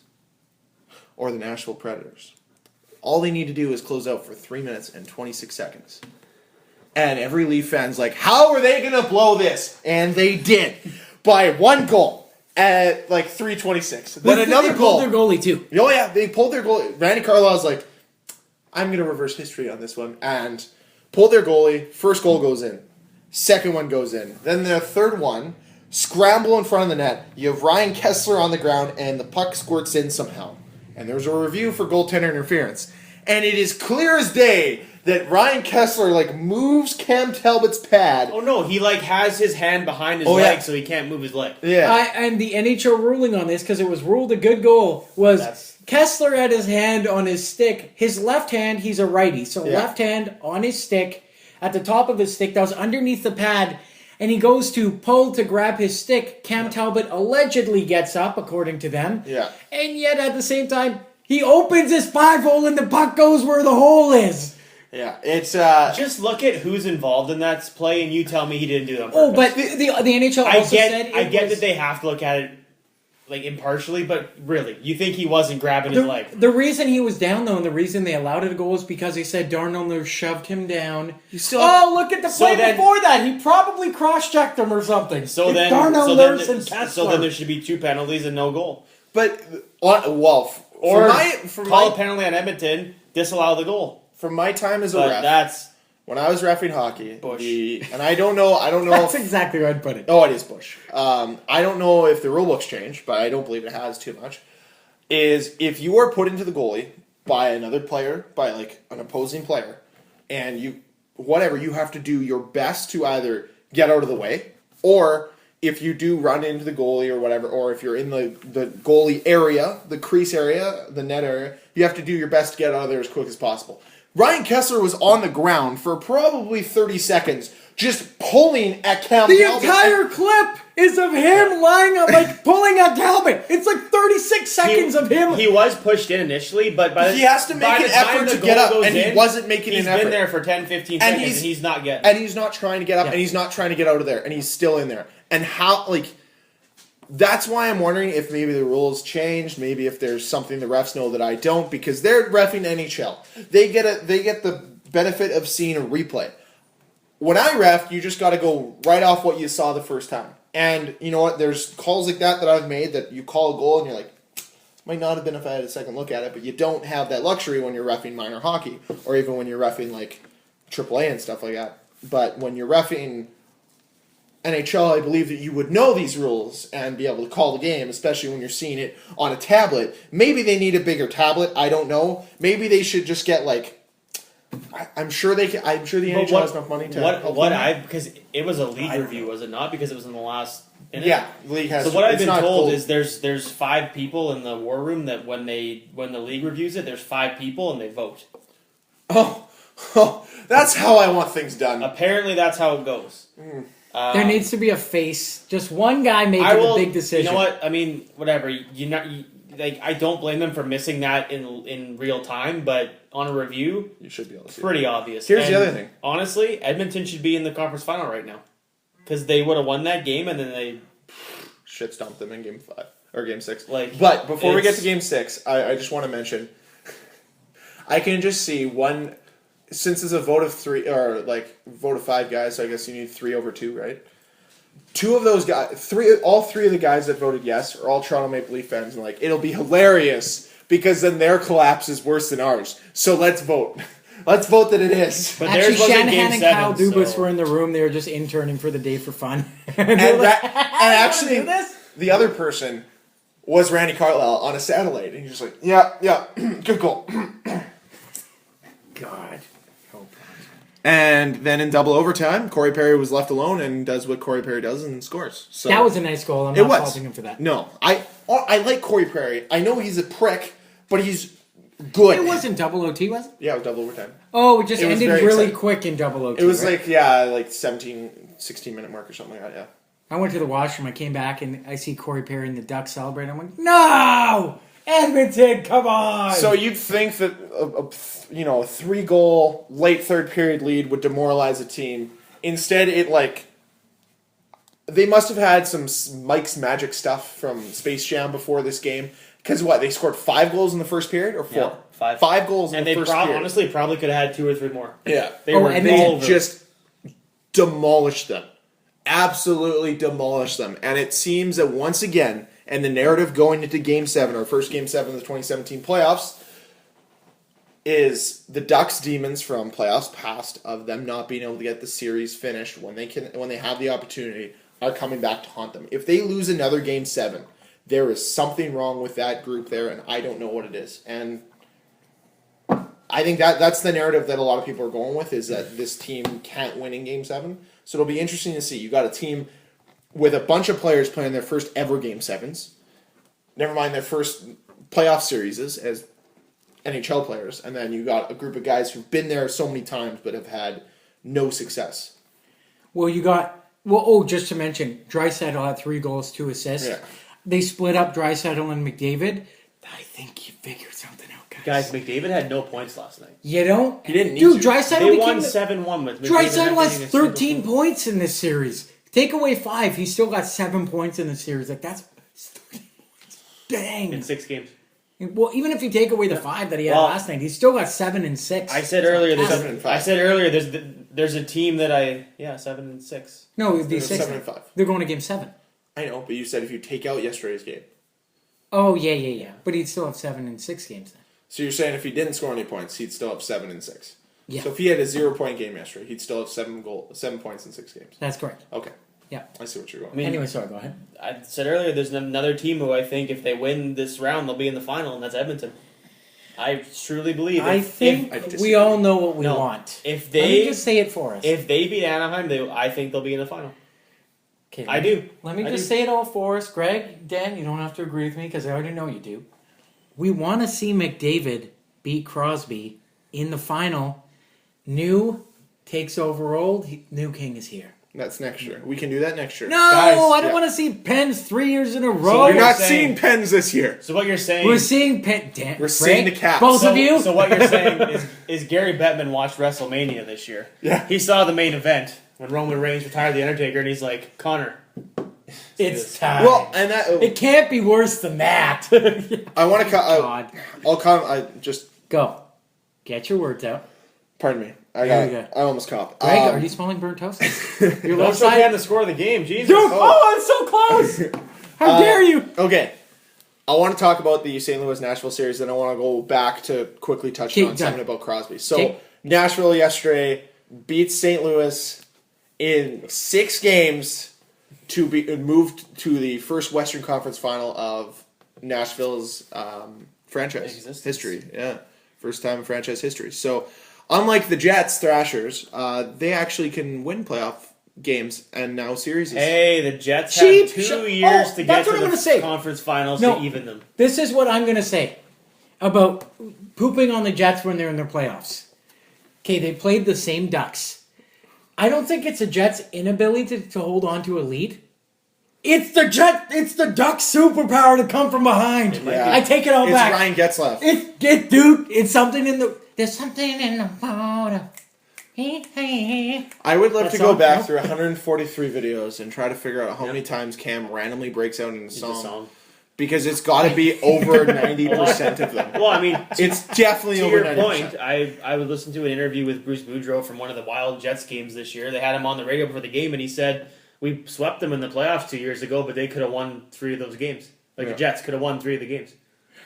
Speaker 3: or the Nashville Predators. All they need to do is close out for 3 minutes and 26 seconds. And every Leaf fan's like, how are they going to blow this? And they did. By one goal at like 3:26. Then another
Speaker 4: They
Speaker 3: goal.
Speaker 4: pulled their goalie too.
Speaker 3: Oh yeah, they pulled their goalie. Randy Carlisle's like, I'm going to reverse history on this one. And pulled their goalie. First goal goes in. Second one goes in. Then their third one, scramble in front of the net. You have Ryan Kessler on the ground, and the puck squirts in somehow. And there's a review for goaltender interference. And it is clear as day that Ryan Kessler moves Cam Talbot's pad.
Speaker 5: Oh no, he has his hand behind his leg, so he can't move his leg.
Speaker 3: Yeah.
Speaker 4: And the NHL ruling on this, because it was ruled a good goal, was Kessler had his hand on his stick. His left hand, he's a righty, so left hand on his stick, at the top of his stick, that was underneath the pad, and he goes to pull to grab his stick. Cam Talbot allegedly gets up, according to them.
Speaker 3: Yeah.
Speaker 4: And yet, at the same time, he opens his pad hole and the puck goes where the hole is.
Speaker 3: Yeah. It's
Speaker 5: Just look at who's involved in that play, and you tell me he didn't do it on purpose.
Speaker 4: Oh, but the NHL also said
Speaker 5: I get that they have to look at it impartially, but really, you think he wasn't grabbing his leg?
Speaker 4: The reason he was down, though, and the reason they allowed it to go was because they said Darnold shoved him down. Look at the play before that. He probably cross-checked him or something.
Speaker 5: So then there should be 2 penalties and no goal.
Speaker 3: But
Speaker 5: Call a penalty on Edmonton, disallow the goal.
Speaker 3: From my time as a
Speaker 5: But
Speaker 3: ref,
Speaker 5: that's
Speaker 3: when I was reffing hockey,
Speaker 5: Bush.
Speaker 3: and I don't know
Speaker 4: That's
Speaker 3: if,
Speaker 4: exactly where I'd put it.
Speaker 3: oh, it is Bush. I don't know if the rule book's changed, but I don't believe it has too much. Is if you are put into the goalie by another player, by an opposing player, and you have to do your best to either get out of the way, or if you do run into the goalie or whatever, or if you're in the goalie area, the crease area, the net area, you have to do your best to get out of there as quick as possible. Ryan Kessler was on the ground for probably 30 seconds, just pulling at Cam
Speaker 4: The
Speaker 3: Talbot.
Speaker 4: entire clip is of him lying up, pulling at Talbot. It's 36 seconds of him.
Speaker 5: He was pushed in initially, but
Speaker 3: He has to make an effort to get up, and he wasn't making an effort.
Speaker 5: He's been there for 10, 15 seconds, and he's not getting.
Speaker 3: And he's not trying to get up, and he's not trying to get out of there, and he's still in there. And how, That's why I'm wondering if maybe the rules changed, maybe if there's something the refs know that I don't, because they're reffing NHL. They get the benefit of seeing a replay. When I ref, you just got to go right off what you saw the first time. And you know what? There's calls like that I've made that you call a goal and you're like, might not have been if I had a second look at it, but you don't have that luxury when you're reffing minor hockey, or even when you're reffing like AAA and stuff like that. But when you're reffing NHL, I believe that you would know these rules and be able to call the game, especially when you're seeing it on a tablet. Maybe they need a bigger tablet. I don't know. Maybe they should just get like. I'm sure they can. I'm sure the NHL has enough money to.
Speaker 5: Because it was a league review, was it not? Because it was in the last.
Speaker 3: Yeah, the league has.
Speaker 5: So what I've been told is there's 5 people in the war room that when the league reviews it, there's 5 people and they vote.
Speaker 3: Oh, that's how I want things done.
Speaker 5: Apparently, that's how it goes.
Speaker 4: There needs to be a face, just one guy making the big decision.
Speaker 5: You know what? I mean, whatever. I don't blame them for missing that in real time, but on a review,
Speaker 3: you should be able to see
Speaker 5: pretty
Speaker 3: it.
Speaker 5: obvious.
Speaker 3: Here's the other thing.
Speaker 5: Honestly, Edmonton should be in the conference final right now because they would have won that game and then they
Speaker 3: shit stomped them in game 5 or game 6.
Speaker 5: But
Speaker 3: before we get to game 6, I just want to mention, I can just see one. Since it's a vote of 3 or vote of 5 guys, so I guess you need 3 over 2, right? 2 of those guys, all 3 of the guys that voted yes are all Toronto Maple Leaf fans, and it'll be hilarious because then their collapse is worse than ours. So let's vote. Let's vote that it is.
Speaker 5: But
Speaker 4: actually, Shanahan and Kyle Dubas
Speaker 5: so.
Speaker 4: were in the room. They were just interning for the day for fun.
Speaker 3: and actually, the other person was Randy Carlisle on a satellite, and he's just like, yeah, good goal.
Speaker 4: God.
Speaker 3: And then in double overtime, Corey Perry was left alone and does what Corey Perry does and scores. So
Speaker 4: that was a nice goal. I'm not faulting him for that.
Speaker 3: No, I like Corey Perry. I know he's a prick, but he's good.
Speaker 4: It wasn't double OT, was it?
Speaker 3: Yeah, it was double overtime.
Speaker 4: Oh, it just ended really
Speaker 3: exciting.
Speaker 4: quick in double OT.
Speaker 3: It was
Speaker 4: right?
Speaker 3: 16-minute mark or something like that, yeah.
Speaker 4: I went to the washroom. I came back and I see Corey Perry and the Ducks celebrating. I'm like, no! Edmonton, come on!
Speaker 3: So you'd think that a 3-goal late third period lead would demoralize a team. Instead, they must have had some Mike's Magic stuff from Space Jam before this game. Because they scored 5 goals in the first period or 4?
Speaker 5: Yeah, 5.
Speaker 3: 5 goals in the first period.
Speaker 5: Honestly, probably could have had 2 or 3 more.
Speaker 3: Yeah.
Speaker 4: And
Speaker 3: they just demolished them. Absolutely demolished them. And it seems that once again, and the narrative going into Game 7, or first Game 7 of the 2017 playoffs, is the Ducks' demons from playoffs past of them not being able to get the series finished when they have the opportunity are coming back to haunt them. If they lose another Game 7, there is something wrong with that group there, and I don't know what it is. And I think that's the narrative that a lot of people are going with, is that this team can't win in Game 7. So it'll be interesting to see. You got a team with a bunch of players playing their first ever Game 7s. Never mind their first playoff series as NHL players. And then you got a group of guys who've been there so many times but have had no success.
Speaker 4: Just to mention, Draisaitl had 3 goals, 2 assists.
Speaker 3: Yeah.
Speaker 4: They split up Draisaitl and McDavid. I think you figured something out,
Speaker 5: Guys, McDavid had no points last night.
Speaker 4: You don't?
Speaker 3: He didn't need
Speaker 4: Dude,
Speaker 3: to.
Speaker 4: Draisaitl
Speaker 5: They won 7-1 with McDavid.
Speaker 4: Draisaitl has 13 points in this series. Take away 5, he's still got 7 points in the series. That's 13 points. Dang.
Speaker 5: In 6 games.
Speaker 4: Well, even if you take away the 5 that he had last night, he's still got 7 and 6.
Speaker 5: I said earlier,
Speaker 3: there's
Speaker 5: there's a team that 7 and 6.
Speaker 4: No, these 6.
Speaker 3: 7 and 5.
Speaker 4: They're going to Game 7.
Speaker 3: I know, but you said if you take out yesterday's game.
Speaker 4: Oh, yeah. But he'd still have 7 and 6 games then.
Speaker 3: So you're saying if he didn't score any points, he'd still have 7 and 6.
Speaker 4: Yeah.
Speaker 3: So if he had a 0-point game yesterday, he'd still have 7 points in 6 games.
Speaker 4: That's correct.
Speaker 3: Okay.
Speaker 4: Yeah.
Speaker 3: I see what you're going.
Speaker 4: Anyway, sorry, go ahead.
Speaker 5: I said earlier, there's another team who I think if they win this round, they'll be in the final, and that's Edmonton. I truly believe.
Speaker 4: We all know what we want.
Speaker 5: If
Speaker 4: Let me just say it for us.
Speaker 5: If they beat Anaheim, I think they'll be in the final.
Speaker 4: Okay,
Speaker 5: I do.
Speaker 4: Let me just say it all for us. Greg, Dan, you don't have to agree with me because I already know you do. We want to see McDavid beat Crosby in the final. New takes over old. New king is here.
Speaker 3: That's next year. We can do that next year.
Speaker 4: No, I don't want to see Pens 3 years in a row.
Speaker 3: You're not seeing Pens this year.
Speaker 5: So what you're saying...
Speaker 4: We're seeing Pens...
Speaker 3: We're seeing the Caps.
Speaker 4: Both of you?
Speaker 5: So what you're saying is Gary Bettman watched WrestleMania this year.
Speaker 3: Yeah.
Speaker 5: He saw the main event when Roman Reigns retired The Undertaker, and he's like, Connor,
Speaker 4: It's time.
Speaker 3: Well, and that
Speaker 4: it can't be worse than that.
Speaker 3: I want to.
Speaker 4: God.
Speaker 3: I'll come. I just.
Speaker 4: Go. Get your words out.
Speaker 3: Pardon me.
Speaker 4: There you go.
Speaker 3: I almost copped.
Speaker 4: Greg, are you smelling burnt toast? Your
Speaker 5: Don't
Speaker 4: left
Speaker 5: show
Speaker 4: side.
Speaker 5: the score of the game. Jesus.
Speaker 4: Dude, oh, it's so close. How dare you?
Speaker 3: Okay. I want to talk about the St. Louis Nashville series, then I want to go back to quickly touch on something about Crosby. So, Nashville yesterday beats St. Louis in 6 games to be moved to the first Western Conference final of Nashville's franchise history. Yeah, first time in franchise history. So, unlike the Jets, Thrashers, they actually can win playoff games and now series.
Speaker 5: Hey, the Jets
Speaker 4: Cheap
Speaker 5: have 2
Speaker 4: shot.
Speaker 5: years to get
Speaker 4: That's
Speaker 5: to
Speaker 4: what I'm
Speaker 5: the
Speaker 4: gonna say.
Speaker 5: conference finals
Speaker 4: No.
Speaker 5: to even them.
Speaker 4: This is what I'm going to say about pooping on the Jets when they're in their playoffs. Okay, they played the same Ducks. I don't think it's the Jets' inability to hold on to a lead. It's the Ducks' superpower to come from behind.
Speaker 3: Yeah.
Speaker 4: I take it all
Speaker 3: It's
Speaker 4: back.
Speaker 3: Ryan Getzlaf.
Speaker 4: Dude, it's something in the... There's something in the water.
Speaker 3: I would love
Speaker 4: That
Speaker 3: to go
Speaker 4: song?
Speaker 3: back
Speaker 4: No?
Speaker 3: through 143 videos and try to figure out how many times Cam randomly breaks out in a song. Because it's got to be over 90% of them.
Speaker 5: Well, I mean,
Speaker 3: It's definitely
Speaker 5: to
Speaker 3: over
Speaker 5: your
Speaker 3: 90%.
Speaker 5: point, I would listen to an interview with Bruce Boudreau from one of the Wild Jets games this year. They had him on the radio before the game, and he said, we swept them in the playoffs 2 years ago, but they could have won 3 of those games. Like the Jets could have won 3 of the games.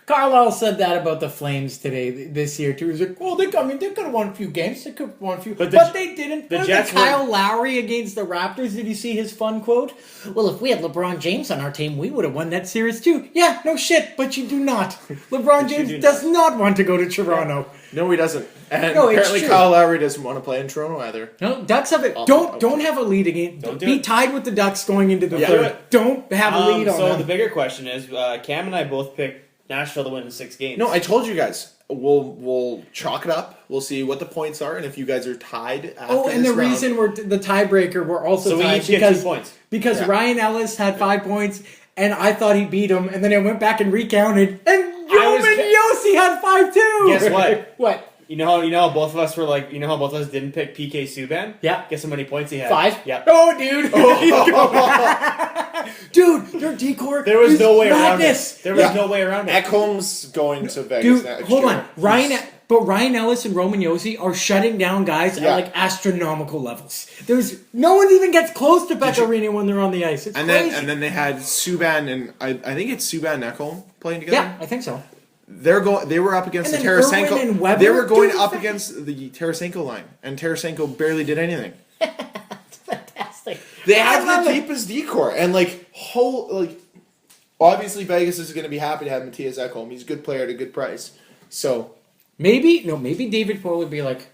Speaker 4: Carlisle said that about the Flames this year too. He's like, well, they could have won a few games. They could have won a few. But they didn't.
Speaker 5: The
Speaker 4: What
Speaker 5: Jets
Speaker 4: about Kyle Lowry against the Raptors? Did you see his fun quote? Well, if we had LeBron James on our team, we would have won that series too. Yeah, no shit, but you do not. LeBron James does not want to go to Toronto.
Speaker 3: No, he doesn't. And
Speaker 4: No, it's
Speaker 3: apparently
Speaker 4: true.
Speaker 3: Kyle Lowry doesn't want to play in Toronto either.
Speaker 4: No, Ducks have it. Don't have a lead again.
Speaker 5: Don't do
Speaker 4: Be
Speaker 5: it.
Speaker 4: tied with the Ducks going into the
Speaker 3: Yeah.
Speaker 4: third.
Speaker 5: Do it.
Speaker 4: Don't have a lead on
Speaker 5: So
Speaker 4: them.
Speaker 5: the bigger question is, Cam and I both picked Nashville to win in 6 games.
Speaker 3: No, I told you guys. We'll chalk it up. We'll see what the points are, and if you guys are tied after
Speaker 4: Oh, and
Speaker 3: this
Speaker 4: the
Speaker 3: round,
Speaker 4: reason we're the tiebreaker, we're also
Speaker 5: So we
Speaker 4: tied
Speaker 5: each get 2 points.
Speaker 4: because
Speaker 3: Yeah.
Speaker 4: Ryan Ellis had 5 points, and I thought he beat him, and then I went back and recounted, and Roman Yossi had 5 too.
Speaker 5: Guess what?
Speaker 4: What?
Speaker 5: You know how both of us were like, you know how both of us didn't pick PK Subban?
Speaker 4: Yeah.
Speaker 5: Guess how many points he had?
Speaker 4: 5?
Speaker 5: Yeah.
Speaker 4: Oh, dude. Dude, your decor.
Speaker 5: There was
Speaker 4: is
Speaker 5: no way around
Speaker 4: madness.
Speaker 5: it. There was
Speaker 3: Yeah.
Speaker 5: no way around it.
Speaker 3: Ekholm's going to Vegas.
Speaker 4: Dude,
Speaker 3: next
Speaker 4: hold
Speaker 3: year.
Speaker 4: on. Ryan Ellis and Roman Yossi are shutting down guys
Speaker 3: Yeah.
Speaker 4: at like astronomical levels. There's no one even gets close to Beck Arena when they're on the ice. It's
Speaker 3: And
Speaker 4: crazy.
Speaker 3: then they had Subban and I think it's Subban and Ekholm playing together.
Speaker 4: Yeah, I think so.
Speaker 3: They were up against
Speaker 4: And
Speaker 3: the
Speaker 4: then Irwin
Speaker 3: Tarasenko.
Speaker 4: and Weber.
Speaker 3: They were going
Speaker 4: Dude,
Speaker 3: up
Speaker 4: it's
Speaker 3: against the Tarasenko line, and Tarasenko barely did anything.
Speaker 4: Fantastic.
Speaker 3: They
Speaker 4: I
Speaker 3: have
Speaker 4: love
Speaker 3: the
Speaker 4: it.
Speaker 3: deepest decor, and obviously Vegas is going to be happy to have Matthias Ekholm. He's a good player at a good price. So
Speaker 4: Maybe David Poile would be like,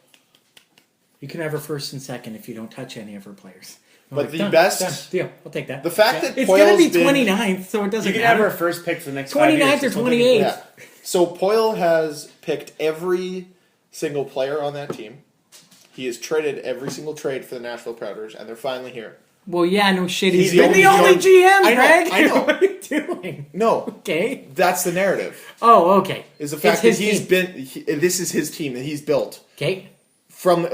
Speaker 4: you can have her first and second if you don't touch any of her players. I'm
Speaker 3: But
Speaker 4: like,
Speaker 3: the
Speaker 4: done,
Speaker 3: best-
Speaker 4: done, deal. I'll take that.
Speaker 3: the fact that
Speaker 4: It's going to be
Speaker 3: Poile's been-
Speaker 4: 29th, so it doesn't
Speaker 5: You can have
Speaker 4: matter.
Speaker 5: our first pick for the next 5 years.
Speaker 4: 29th or
Speaker 5: That's one thing.
Speaker 4: 28th.
Speaker 3: yeah. So Poile has picked every single player on that team. He has traded every single trade for the Nashville Predators, and they're finally here.
Speaker 4: Well, yeah, no shit. He's
Speaker 3: He's
Speaker 4: been the only GM,
Speaker 3: I know,
Speaker 4: Greg.
Speaker 3: I know.
Speaker 4: What are you doing?
Speaker 3: No,
Speaker 4: Okay.
Speaker 3: that's the narrative.
Speaker 4: Oh, okay.
Speaker 3: Is the
Speaker 4: It's
Speaker 3: fact that
Speaker 4: his
Speaker 3: he's
Speaker 4: team.
Speaker 3: this is his team that he's built.
Speaker 4: Okay.
Speaker 3: From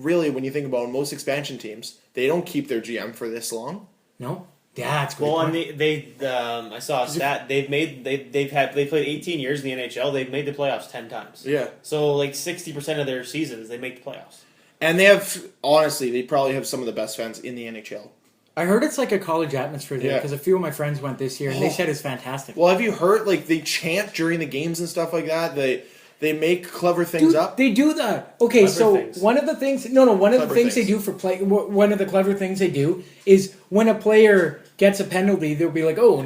Speaker 3: really when you think about it, most expansion teams, they don't keep their GM for this long.
Speaker 4: No. That's good.
Speaker 5: Well, and I saw a stat. They played 18 years in the NHL. They've made the playoffs 10 times.
Speaker 3: Yeah.
Speaker 5: So like 60% of their seasons, they make the playoffs.
Speaker 3: And they probably have some of the best fans in the NHL.
Speaker 4: I heard it's like a college atmosphere there
Speaker 3: Yeah.
Speaker 4: because a few of my friends went this year and they said it's fantastic.
Speaker 3: Well, have you heard, they chant during the games and stuff like that? They make clever things
Speaker 4: Dude,
Speaker 3: up.
Speaker 4: they do that. Okay,
Speaker 5: Clever
Speaker 4: so
Speaker 5: things.
Speaker 4: one of the things they do for play. One of the clever things they do is when a player gets a penalty, they'll be like, "Oh,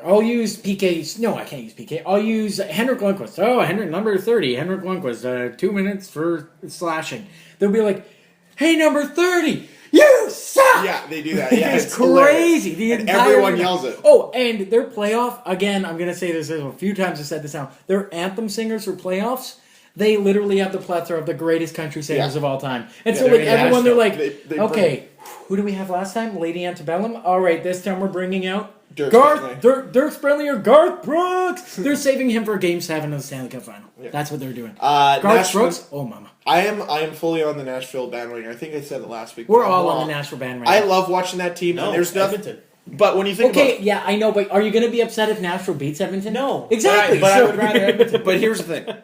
Speaker 4: I'll use PK. No, I can't use PK. I'll use Henrik Lundqvist. Oh, Henrik number 30. Henrik Lundqvist. 2 minutes for slashing. They'll be like, "Hey, number 30, you suck."
Speaker 3: Yeah, they do that. Yeah,
Speaker 4: it's
Speaker 3: hilarious.
Speaker 4: crazy.
Speaker 3: And everyone yells it.
Speaker 4: Oh, and their playoff, again, I'm going to say this a few times. I said this now. Their anthem singers for playoffs, they literally have the plethora of the greatest country singers
Speaker 3: Yeah.
Speaker 4: of all time. And
Speaker 3: Yeah,
Speaker 4: so,
Speaker 3: they're
Speaker 4: like, everyone, they're like,
Speaker 3: They
Speaker 4: okay, who do we have last time? Lady Antebellum? All right, this time we're bringing out
Speaker 3: Dirk
Speaker 4: Sprintly or Garth Brooks. They're saving him for Game 7 of the Stanley Cup Final. Yeah. That's what they're doing. Garth Brooks. Oh, mama.
Speaker 3: I am fully on the Nashville bandwagon. I think I said it last week.
Speaker 4: We're all on the Nashville bandwagon.
Speaker 3: I love watching that team.
Speaker 5: No,
Speaker 3: and there's nothing.
Speaker 5: Edmonton.
Speaker 3: But when you think about it,
Speaker 4: yeah, I know, but are you going to be upset if Nashville beats Edmonton?
Speaker 5: No.
Speaker 4: Exactly.
Speaker 5: But I would rather Edmonton.
Speaker 3: But here's the thing,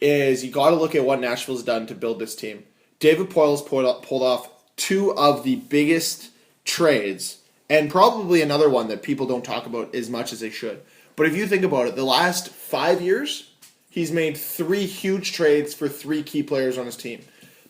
Speaker 3: is you got to look at what Nashville's done to build this team. David Poile's pulled off two of the biggest trades, and probably another one that people don't talk about as much as they should. But if you think about it, the last 5 years, he's made 3 huge trades for 3 key players on his team.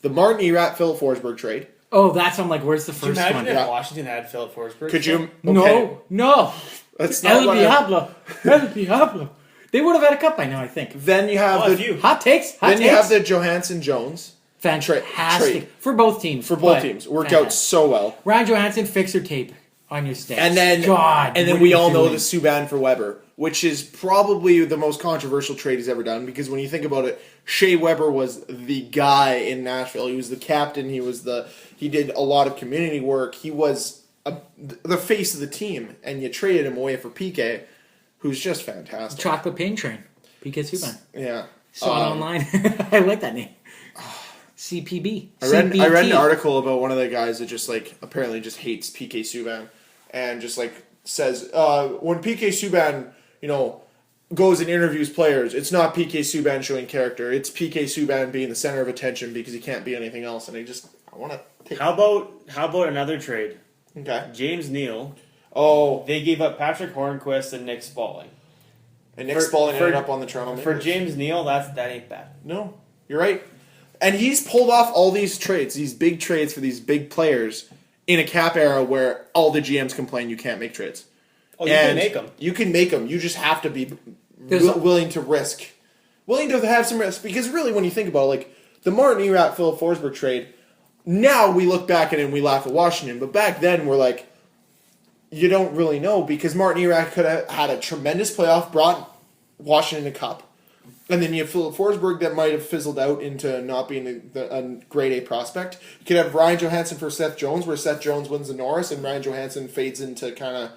Speaker 3: The Martin Erat, Philip Forsberg trade.
Speaker 4: Oh, that's I'm like, where's the
Speaker 5: Could you
Speaker 4: first
Speaker 5: imagine
Speaker 4: one?
Speaker 5: if Washington had Philip Forsberg?
Speaker 3: Could you?
Speaker 4: Okay. No.
Speaker 3: That's not
Speaker 4: El
Speaker 3: what
Speaker 4: Diablo. El Diablo. They would have had a cup by now, I think.
Speaker 3: Then you have
Speaker 4: Hot takes.
Speaker 3: Then you have the Johansson Jones.
Speaker 4: Fantastic.
Speaker 3: trade.
Speaker 4: For both teams.
Speaker 3: For both teams. Worked out so well.
Speaker 4: Ryan Johansson, fixer tape on your sticks.
Speaker 3: And then
Speaker 4: what
Speaker 3: we
Speaker 4: are
Speaker 3: all
Speaker 4: you
Speaker 3: know
Speaker 4: doing?
Speaker 3: the Subban for Weber, which is probably the most controversial trade he's ever done, because when you think about it, Shea Weber was the guy in Nashville. He was the captain. He did a lot of community work. He was the face of the team, and you traded him away for PK, who's just fantastic.
Speaker 4: Chocolate Pain Train. PK Subban.
Speaker 3: Yeah.
Speaker 4: Saw it online. I like that name. CPB.
Speaker 3: I read an article about one of the guys that just apparently just hates PK Subban, and just says when PK Subban goes and interviews players, it's not PK Subban showing character, it's PK Subban being the center of attention because he can't be anything else. And I want to take.
Speaker 5: How about another trade?
Speaker 3: Okay.
Speaker 5: James Neal.
Speaker 3: Oh,
Speaker 5: They gave up Patrick Hornquist and Nick Spaulding.
Speaker 3: and Nick Spaulding ended up on the Toronto Maple
Speaker 5: For
Speaker 3: Leafs.
Speaker 5: James Neal, that ain't bad.
Speaker 3: No, you're right. And he's pulled off all these trades, these big trades for these big players in a cap era where all the GMs complain you can't make trades.
Speaker 5: Oh, you can make them.
Speaker 3: You can make them. You just have to be willing to have some risk. Because really, when you think about it, the Martin Erat, Philip Forsberg trade, now we look back at it and we laugh at Washington. But back then, we're like, you don't really know, because Martin Erat could have had a tremendous playoff, brought Washington a cup. And then you have Philip Forsberg that might have fizzled out into not being a grade A prospect. You could have Ryan Johansson for Seth Jones, where Seth Jones wins the Norris and Ryan Johansson fades into kind of,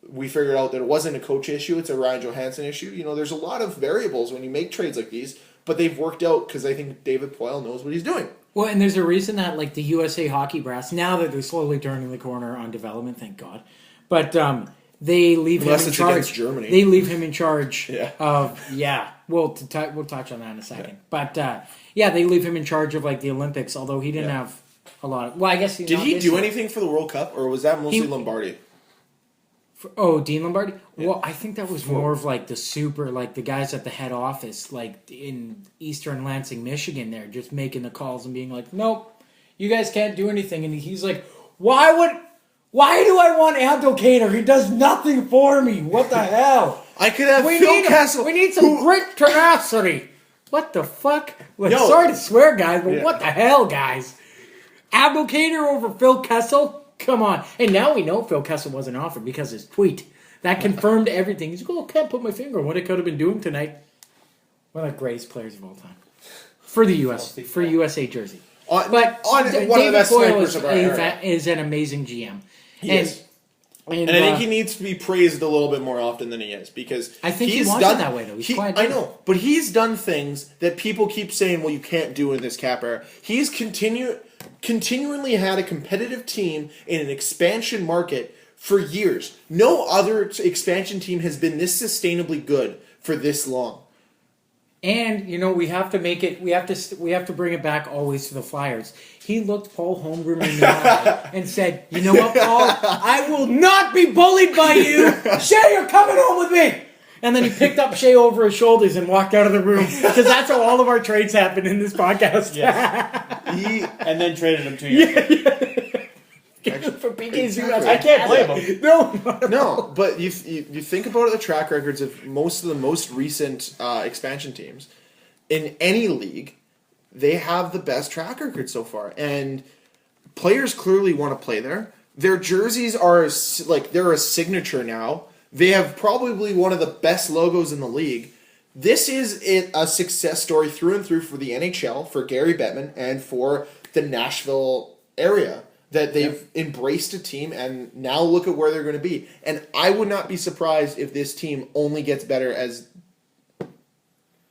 Speaker 3: we figured out that it wasn't a coach issue, it's a Ryan Johansson issue. There's a lot of variables when you make trades like these, but they've worked out because I think David Poile knows what he's doing.
Speaker 4: Well, and there's a reason that the USA hockey brass, now that they're slowly turning the corner on development, thank God, but they leave
Speaker 3: Unless
Speaker 4: him in
Speaker 3: it's
Speaker 4: charge.
Speaker 3: against Germany.
Speaker 4: They leave him in charge
Speaker 3: Yeah.
Speaker 4: of We'll touch on that in a second. Yeah. But they leave him in charge of the Olympics. Although he didn't have a lot of. Well, I guess
Speaker 3: did he do anything for the World Cup, or was that mostly Lombardi?
Speaker 4: Dean Lombardi. Yeah. Well, I think that was more of the super, the guys at the head office, in Eastern Lansing, Michigan. There, just making the calls and being like, "Nope, you guys can't do anything." And he's like, "Why do I want Abdelkader? He does nothing for me. What the hell?"
Speaker 3: I could have Phil Kessel.
Speaker 4: We need some grit tenacity. What the fuck? Sorry to swear, guys, but what the hell, guys? Abdelkader over Phil Kessel? Come on. And now we know Phil Kessel wasn't offered because his tweet. That confirmed everything. He's like, can't put my finger on what I could have been doing tonight. One of the greatest players of all time. For the U.S. For USA jersey.
Speaker 3: But
Speaker 4: David
Speaker 3: one of the best
Speaker 4: Poile
Speaker 3: snipers of our era.
Speaker 4: is an amazing GM.
Speaker 3: He is. And I think he needs to be praised a little bit more often than he is, because
Speaker 4: I think he wants it that way, though. He's quite
Speaker 3: I know, but he's done things that people keep saying, well, you can't do in this cap era. He's continually had a competitive team in an expansion market for years. No other expansion team has been this sustainably good for this long.
Speaker 4: And we have to make it. We have to bring it back always to the Flyers. He looked Paul Holmgren in the eye and said, "You know what, Paul? I will not be bullied by you. Shea, you're coming home with me." And then he picked up Shea over his shoulders and walked out of the room, because that's how all of our trades happen in this podcast.
Speaker 5: Yes. And then traded him 2 years ago.
Speaker 4: For PK Subban.
Speaker 5: I can't blame him.
Speaker 3: No, but you think about the track records of most of the most recent expansion teams in any league. They have the best track record so far, and players clearly want to play there. Their jerseys are they're a signature now. They have probably one of the best logos in the league. This is a success story through and through for the NHL, for Gary Bettman, and for the Nashville area. that they've embraced a team, and now look at where they're going to be. And I would not be surprised if this team only gets better as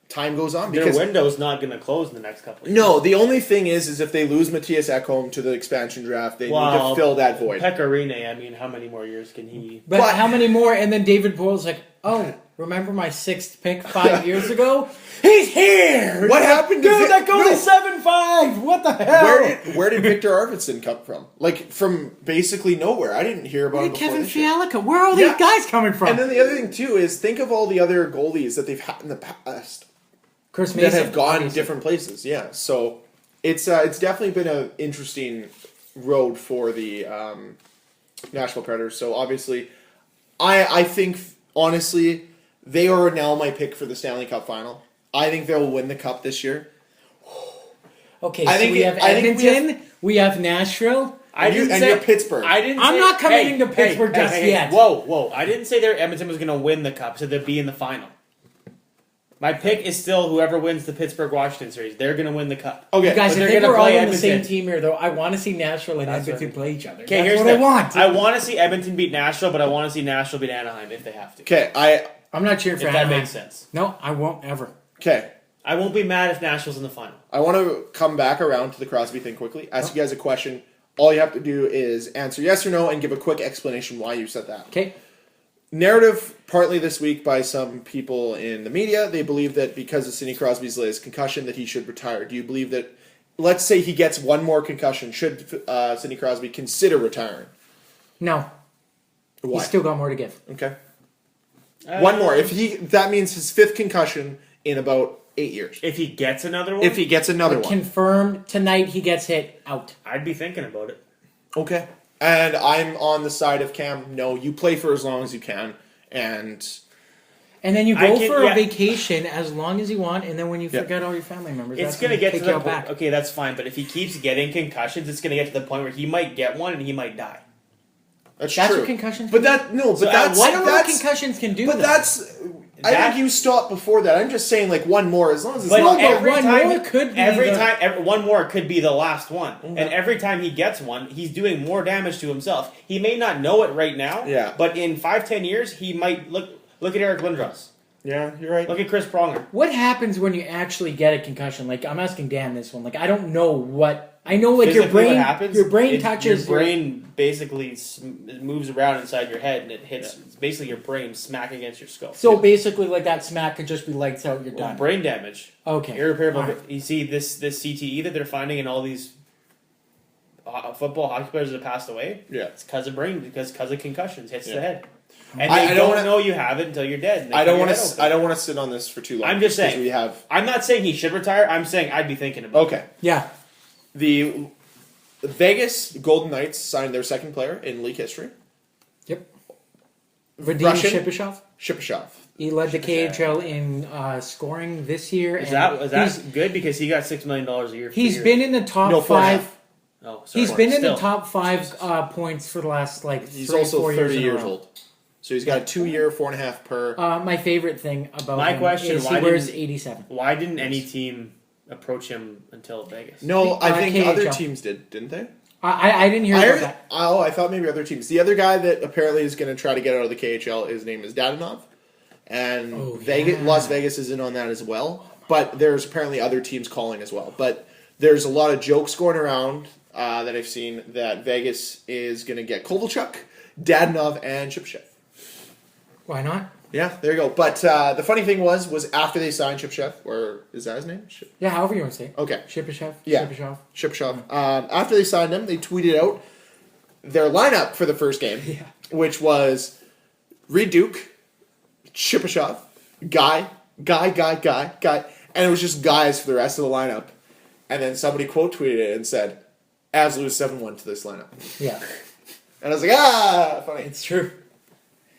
Speaker 3: time goes on.
Speaker 5: Their
Speaker 3: Because
Speaker 5: window's not going to close in the next couple of years.
Speaker 3: no, the only thing is if they lose Matthias Ekholm to the expansion draft, they need to fill that void.
Speaker 5: Pecorine, I mean, how many more years can he...
Speaker 4: But how many more? And then David Poile's like, oh, remember my 6th pick 5 years ago? He's here!
Speaker 3: What happened to
Speaker 4: Dude, that goalie's 7'5"! What the hell?
Speaker 3: Where did Victor Arvidsson come from? Like, from basically nowhere. I didn't hear about him before
Speaker 4: Kevin
Speaker 3: this year.
Speaker 4: Fialica. Where are all these guys coming from?
Speaker 3: And then the other thing, too, is think of all the other goalies that they've had in the past
Speaker 4: Chris Mason.
Speaker 3: that have gone
Speaker 4: obviously.
Speaker 3: different places. Yeah, so it's definitely been an interesting road for the Nashville Predators. So, obviously, I think, honestly, they are now my pick for the Stanley Cup Final. I think they'll win the Cup this year.
Speaker 4: Okay,
Speaker 3: I
Speaker 4: so
Speaker 3: think
Speaker 4: we
Speaker 3: it-
Speaker 4: have
Speaker 3: I think
Speaker 4: Edmonton, we have Nashville.
Speaker 5: I didn't say...
Speaker 3: you're Pittsburgh.
Speaker 5: I didn't
Speaker 4: I'm
Speaker 5: say,
Speaker 4: not committing to Pittsburgh just yet.
Speaker 5: Whoa. I didn't say their Edmonton was going to win the Cup, so they'd be in the final. My pick is still whoever wins the Pittsburgh-Washington series. They're going to win the Cup.
Speaker 3: Okay,
Speaker 4: Guys,
Speaker 5: But
Speaker 4: if
Speaker 5: they're
Speaker 4: they
Speaker 5: gonna
Speaker 4: were all
Speaker 5: play
Speaker 4: on the same
Speaker 5: Edmonton.
Speaker 4: team here, though, I want to see Nashville and
Speaker 5: That's
Speaker 4: Edmonton
Speaker 5: right.
Speaker 4: play each other.
Speaker 5: Okay,
Speaker 4: That's
Speaker 5: here's
Speaker 4: what
Speaker 5: the...
Speaker 4: I want.
Speaker 5: I want to see Edmonton beat Nashville, but I want to see Nashville beat Anaheim if they have to.
Speaker 3: okay,
Speaker 4: I'm not cheering for
Speaker 5: If that
Speaker 4: Anaheim.
Speaker 5: makes sense.
Speaker 4: No, I won't ever.
Speaker 3: okay.
Speaker 5: I won't be mad if Nashville's in the final.
Speaker 3: I want to come back around to the Crosby thing quickly. Ask you guys a question. All you have to do is answer yes or no and give a quick explanation why you said that.
Speaker 4: Okay.
Speaker 3: Narrative partly this week by some people in the media. They believe that because of Sidney Crosby's latest concussion that he should retire. Do you believe that, let's say he gets one more concussion, should Sidney Crosby consider retiring?
Speaker 4: No.
Speaker 3: Why?
Speaker 4: He's still got more to give.
Speaker 3: Okay. One more. That means his 5th concussion in about 8 years.
Speaker 5: If he gets another one,
Speaker 3: If he gets another one.
Speaker 4: Confirmed tonight he gets hit out.
Speaker 5: I'd be thinking about it.
Speaker 3: Okay. And I'm on the side of Cam. No, you play for as long as you can. And
Speaker 4: And then you
Speaker 5: I
Speaker 4: go
Speaker 5: can-
Speaker 4: for
Speaker 5: yeah.
Speaker 4: a vacation as long as you want, and then when you
Speaker 3: Yeah.
Speaker 4: forget all your family members,
Speaker 5: It's
Speaker 4: that's
Speaker 5: going to get to
Speaker 4: take
Speaker 5: the
Speaker 4: you out
Speaker 5: point.
Speaker 4: back.
Speaker 5: Okay, that's fine. But if he keeps getting concussions, it's going to get to the point where he might get one and he might die.
Speaker 3: that's
Speaker 4: That's
Speaker 3: true.
Speaker 4: what concussions
Speaker 3: But
Speaker 4: can
Speaker 3: that no, but
Speaker 5: So,
Speaker 3: that's
Speaker 4: I don't know what
Speaker 3: that's
Speaker 4: concussions can do.
Speaker 3: but
Speaker 4: though.
Speaker 3: that's I
Speaker 5: That-
Speaker 3: think you stopped before that. I'm just saying like one more as long as it's
Speaker 5: But
Speaker 3: not
Speaker 5: every
Speaker 4: one
Speaker 5: time,
Speaker 4: more could be
Speaker 5: every
Speaker 4: the-
Speaker 5: time, one more could be the last one. And every time he gets one, he's doing more damage to himself. He may not know it right now.
Speaker 3: Yeah.
Speaker 5: But in 5-10 years, he might look. Look at Eric Lindros.
Speaker 3: Yeah, you're right.
Speaker 5: Look at Chris Pronger.
Speaker 4: What happens when you actually get a concussion? Like, I'm asking Dan this one. Like, I don't know what. I know, like, your
Speaker 5: Physically,
Speaker 4: brain,
Speaker 5: what happens,
Speaker 4: your brain touches.
Speaker 5: Your brain basically it moves around inside your head and it hits. It's basically your brain smack against your skull.
Speaker 4: So basically, like, that smack could just be lights out. You're done.
Speaker 5: Brain damage.
Speaker 4: Okay.
Speaker 5: Irreparable.
Speaker 4: All right.
Speaker 5: You see this CTE that they're finding in all these football hockey players that have passed away.
Speaker 3: Yeah.
Speaker 5: It's because of concussions hits
Speaker 3: Yeah.
Speaker 5: the head, and
Speaker 3: I
Speaker 5: they
Speaker 3: don't
Speaker 5: don't
Speaker 3: wanna-
Speaker 5: know you have it until you're dead. and they
Speaker 3: I
Speaker 5: cut
Speaker 3: don't
Speaker 5: your
Speaker 3: want
Speaker 5: head
Speaker 3: to.
Speaker 5: open.
Speaker 3: I don't want to sit on this for too long.
Speaker 5: I'm just
Speaker 3: because
Speaker 5: saying.
Speaker 3: we have.
Speaker 5: I'm not saying he should retire. I'm saying I'd be thinking about.
Speaker 3: Okay.
Speaker 4: Yeah.
Speaker 3: The Vegas Golden Knights signed their 2nd player in league history.
Speaker 4: Yep. Vadim
Speaker 3: Russian?
Speaker 4: Shipachyov.
Speaker 3: Shipachyov.
Speaker 4: He led the KHL in scoring this year.
Speaker 5: Is
Speaker 4: and
Speaker 5: that good because he got $6 million a year?
Speaker 4: He's been in the top
Speaker 3: No,
Speaker 4: 5.
Speaker 3: 4.5.
Speaker 5: Oh, sorry.
Speaker 4: He's been in the
Speaker 5: Still.
Speaker 4: top 5 points for the last
Speaker 3: He's
Speaker 4: 3
Speaker 3: also
Speaker 4: 4
Speaker 3: 30
Speaker 4: years,
Speaker 3: years
Speaker 4: in a row.
Speaker 3: old. So he's got a 2-year, 4.5 per.
Speaker 4: My favorite thing about
Speaker 5: My
Speaker 4: him
Speaker 5: question,
Speaker 4: is he
Speaker 5: why
Speaker 4: wears
Speaker 5: didn't-
Speaker 4: 87.
Speaker 5: Why didn't any team approach him until Vegas?
Speaker 3: No, I think
Speaker 4: KHL.
Speaker 3: other teams didn't they?
Speaker 4: I didn't hear about that.
Speaker 3: I thought maybe other teams. The other guy that apparently is going to try to get out of the KHL, his name is Dadanov, and
Speaker 4: yeah.
Speaker 3: Las Vegas is in on that as well. But there's apparently other teams calling as well. But there's a lot of jokes going around that I've seen that Vegas is going to get Kovalchuk, Dadanov, and Shipachyov.
Speaker 4: Why not?
Speaker 3: Yeah, there you go. But the funny thing was after they signed Shipachyov, or is that his name?
Speaker 4: Yeah, however you want to say it.
Speaker 3: Okay.
Speaker 4: Shipachyov?
Speaker 3: Yeah.
Speaker 4: Shipachyov.
Speaker 3: Shipachyov. After they signed him, they tweeted out their lineup for the first game, which was Reed Duke, Shipachyov, Guy, and it was just guys for the rest of the lineup. And then somebody quote tweeted it and said, "Avs lose 7-1 to this lineup."
Speaker 4: Yeah.
Speaker 3: And I was like, funny.
Speaker 4: It's true.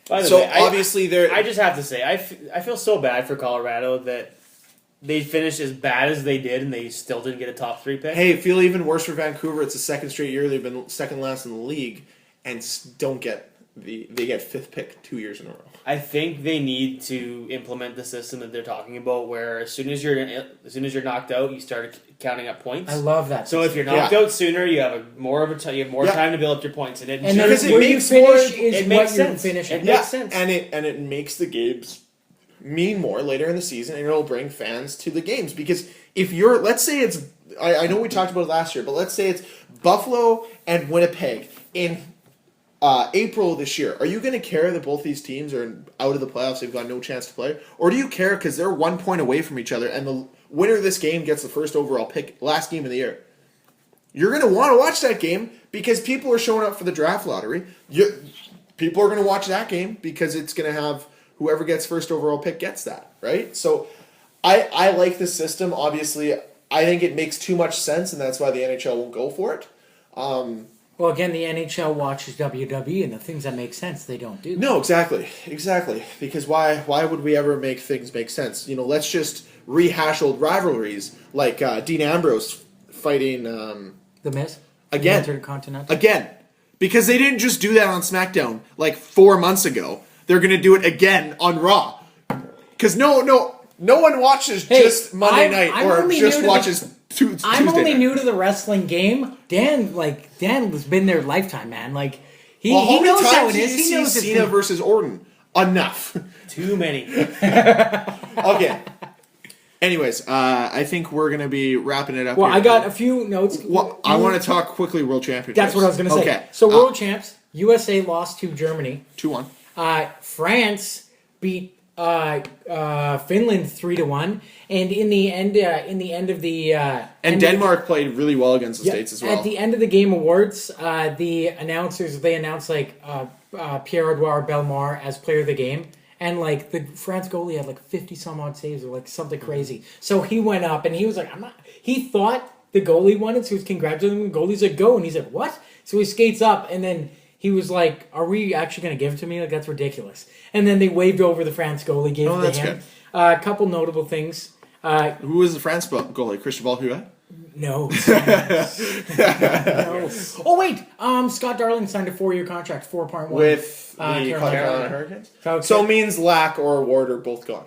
Speaker 5: By the
Speaker 3: So
Speaker 5: way,
Speaker 3: obviously they're.
Speaker 5: I just have to say, I feel so bad for Colorado that they finished as bad as they did and they still didn't get a top 3 pick.
Speaker 3: Hey, feel even worse for Vancouver. It's the 2nd straight year they've been second last in the league and don't get they get 5th pick 2 years in a row.
Speaker 5: I think they need to implement the system that they're talking about, where as soon as you're knocked out, you start counting up points.
Speaker 4: I love that.
Speaker 5: So if you're knocked out sooner, you have more time to build up your points, and
Speaker 4: then
Speaker 3: because
Speaker 4: where you finish is
Speaker 5: it
Speaker 4: what
Speaker 5: makes
Speaker 4: you're
Speaker 5: sense.
Speaker 4: finishing.
Speaker 5: It makes sense,
Speaker 3: and it makes the games mean more later in the season, and it'll bring fans to the games. Because if you're, let's say it's, I know we talked about it last year, but let's say it's Buffalo and Winnipeg in April of this year. Are you going to care that both these teams are out of the playoffs? They've got no chance to play, or do you care because they're 1 point away from each other, and the winner of this game gets the first overall pick, last game of the year? You're going to want to watch that game because people are showing up for the draft lottery. People are going to watch that game because it's going to have whoever gets first overall pick gets that, right? So I like this system. Obviously, I think it makes too much sense, and that's why the NHL won't go for it.
Speaker 4: Well, again, the NHL watches WWE, and the things that make sense, they don't do.
Speaker 3: No, exactly. Because why would we ever make things make sense? Let's just rehash old rivalries like Dean Ambrose fighting
Speaker 4: The Miz?
Speaker 3: again.
Speaker 4: Intercontinental?
Speaker 3: Again. Because they didn't just do that on SmackDown like 4 months ago. They're going to do it again on Raw. Because no one watches just Monday night or just watches Tuesday
Speaker 4: I'm only
Speaker 3: night.
Speaker 4: new to the wrestling game. Dan has been there lifetime, man. Like he
Speaker 3: How many
Speaker 4: knows
Speaker 3: times
Speaker 4: how it
Speaker 3: did
Speaker 4: is.
Speaker 3: you
Speaker 4: He
Speaker 3: see
Speaker 4: knows
Speaker 3: Cena versus Orton. Enough.
Speaker 5: too many.
Speaker 3: Okay. Anyways, I think we're going to be wrapping it up.
Speaker 4: Well,
Speaker 3: here.
Speaker 4: I got a few notes.
Speaker 3: Well, I want to talk quickly World Championships.
Speaker 4: That's what I was going to say.
Speaker 3: Okay.
Speaker 4: So World Champs, USA lost to Germany.
Speaker 3: 2-1.
Speaker 4: France beat Finland 3-1, and in the end of the
Speaker 3: Denmark played really well against the States as well.
Speaker 4: At the end of the game awards, the announcers announced Pierre-Edouard Bellemare as player of the game, and like the France goalie had like 50 some odd saves or like something crazy. So he went up and he was like, he thought the goalie won it, so he was congratulating him. The goalie's like, go, and he's like, what? So he skates up and then he was like, are we actually going to give it to me? Like, that's ridiculous. And then they waved over the France goalie, gave it to him.
Speaker 3: Good.
Speaker 4: A couple notable things.
Speaker 3: Who was the France goalie? Cristobal Huet?
Speaker 4: No. No. Oh, wait. Scott Darling signed a 4-year contract, 4.1.
Speaker 3: With the
Speaker 4: Carolina
Speaker 3: Hurricanes?
Speaker 4: Okay.
Speaker 3: So it means Lack or Ward are both gone.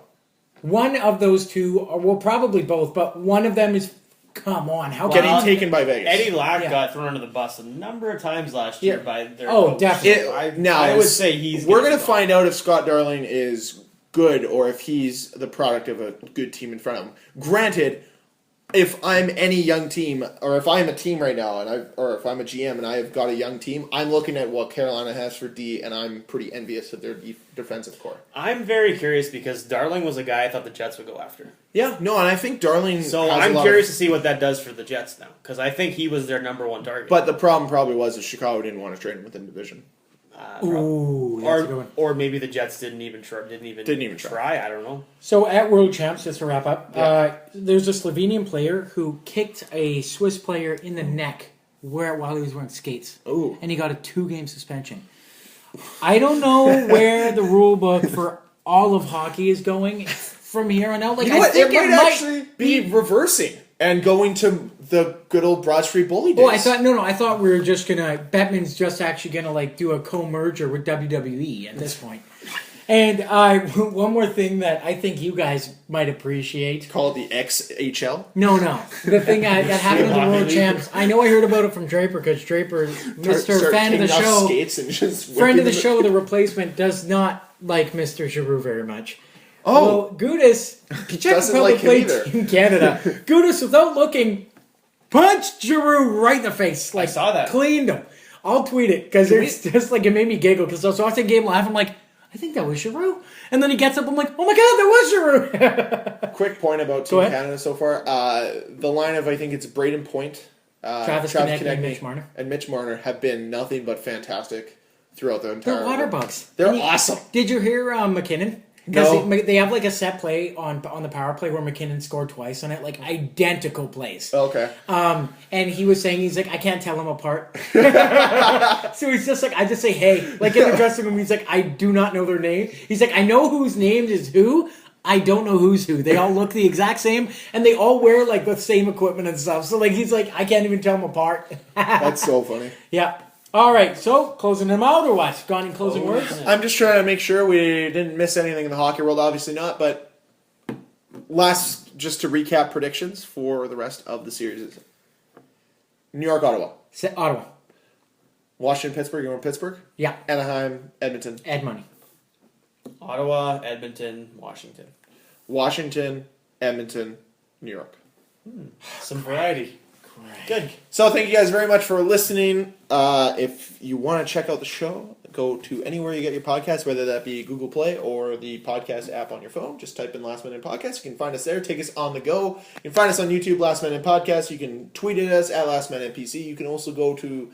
Speaker 4: One of those two, well, probably both, but one of them is, come on. How
Speaker 3: Getting
Speaker 4: can
Speaker 3: taken by Vegas.
Speaker 5: Eddie Lack
Speaker 4: Yeah.
Speaker 5: got thrown under the bus a number of times last year by their
Speaker 4: Oh,
Speaker 5: coach.
Speaker 4: definitely.
Speaker 5: I would say he's.
Speaker 3: We're going to find out if Scott Darling is good or if he's the product of a good team in front of him. Granted, if I'm any young team, or if I'm a team right now, or if I'm a GM and I've got a young team, I'm looking at what Carolina has for D, and I'm pretty envious of their defensive core.
Speaker 5: I'm very curious because Darling was a guy I thought the Jets would go after.
Speaker 3: Yeah, no, and I think Darling.
Speaker 5: So
Speaker 3: has
Speaker 5: I'm
Speaker 3: a lot
Speaker 5: curious to see what that does for the Jets now, because I think he was their number one target.
Speaker 3: But the problem probably was that Chicago didn't want to trade him within division.
Speaker 4: Ooh, that's a good one.
Speaker 5: Or maybe the Jets didn't even try. I don't know.
Speaker 4: So at World Champs, just to wrap up,
Speaker 3: Yeah.
Speaker 4: there's a Slovenian player who kicked a Swiss player in the neck while he was wearing skates.
Speaker 3: Ooh.
Speaker 4: And he got a 2-game suspension. I don't know where the rule book for all of hockey is going from here on out. Like,
Speaker 3: You know
Speaker 4: I
Speaker 3: what?
Speaker 4: think
Speaker 3: It might actually be reversing and going to the good old Broad Street Bully days.
Speaker 4: Oh, I thought we were just gonna. Bettman's just actually gonna like do a co-merger with WWE at this point. And one more thing that I think you guys might appreciate.
Speaker 3: Call it the XHL.
Speaker 4: No. The thing that happened at the World Champs. I know I heard about it from Draper because Draper, Mr. Fan of the show,
Speaker 3: Skates and just
Speaker 4: friend of the
Speaker 3: whipping
Speaker 4: show, the replacement does not like Mr. Giroux very much.
Speaker 3: Oh.
Speaker 4: Well, Gudis, Czech
Speaker 3: Doesn't
Speaker 4: Republic
Speaker 3: like him
Speaker 4: played
Speaker 3: either.
Speaker 4: Team Canada. Gudis, without looking, punched Giroux right in the face. Like,
Speaker 5: I saw that.
Speaker 4: Cleaned him. I'll tweet it because it's just like it made me giggle because I was watching the game live. I'm like, I think that was Giroux. And then he gets up. I'm like, oh my god, that was Giroux.
Speaker 3: Quick point about Team Canada so far. The line of, I think it's Braden Point,
Speaker 4: Travis Konechny and Mitch Marner.
Speaker 3: And Mitch Marner have been nothing but fantastic throughout the entire.
Speaker 4: They're water bugs.
Speaker 3: They're awesome.
Speaker 4: Did you hear McKinnon?
Speaker 3: No.
Speaker 4: Because they have like a set play on the power play where McKinnon scored twice on it, like identical plays.
Speaker 3: Okay.
Speaker 4: And he was saying, he's like, I can't tell them apart. So he's just like, I just say, hey. Like in the dressing room, he's like, I do not know their name. He's like, I know whose name is who. I don't know who's who. They all look the exact same, and they all wear like the same equipment and stuff. So like, he's like, I can't even tell them apart.
Speaker 3: That's so funny.
Speaker 4: Yeah. All right, so closing them out or what? Got any closing words?
Speaker 3: I'm just trying to make sure we didn't miss anything in the hockey world. Obviously not, but just to recap predictions for the rest of the series. New York, Ottawa.
Speaker 4: Ottawa.
Speaker 3: Washington, Pittsburgh. You want Pittsburgh?
Speaker 4: Yeah.
Speaker 3: Anaheim, Edmonton.
Speaker 4: Ed money.
Speaker 5: Ottawa, Edmonton, Washington.
Speaker 3: Washington, Edmonton, New York.
Speaker 5: Some variety. Good.
Speaker 3: So thank you guys very much for listening. If you want to check out the show, go to anywhere you get your podcast, whether that be Google Play or the podcast app on your phone. Just type in Last Minute Podcast. You can find us there. Take us on the go. You can find us on YouTube, Last Minute Podcast. You can tweet at us at Last Minute PC. You can also email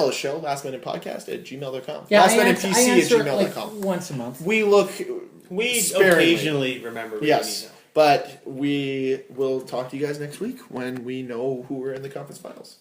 Speaker 3: the show, lastminutepodcast@gmail.com.
Speaker 4: Yeah,
Speaker 3: lastminutepc@gmail.com.
Speaker 4: once a month.
Speaker 3: We look
Speaker 5: We
Speaker 3: sparingly.
Speaker 5: occasionally remember.
Speaker 3: Yes. But we will talk to you guys next week when we know who we're in the conference finals.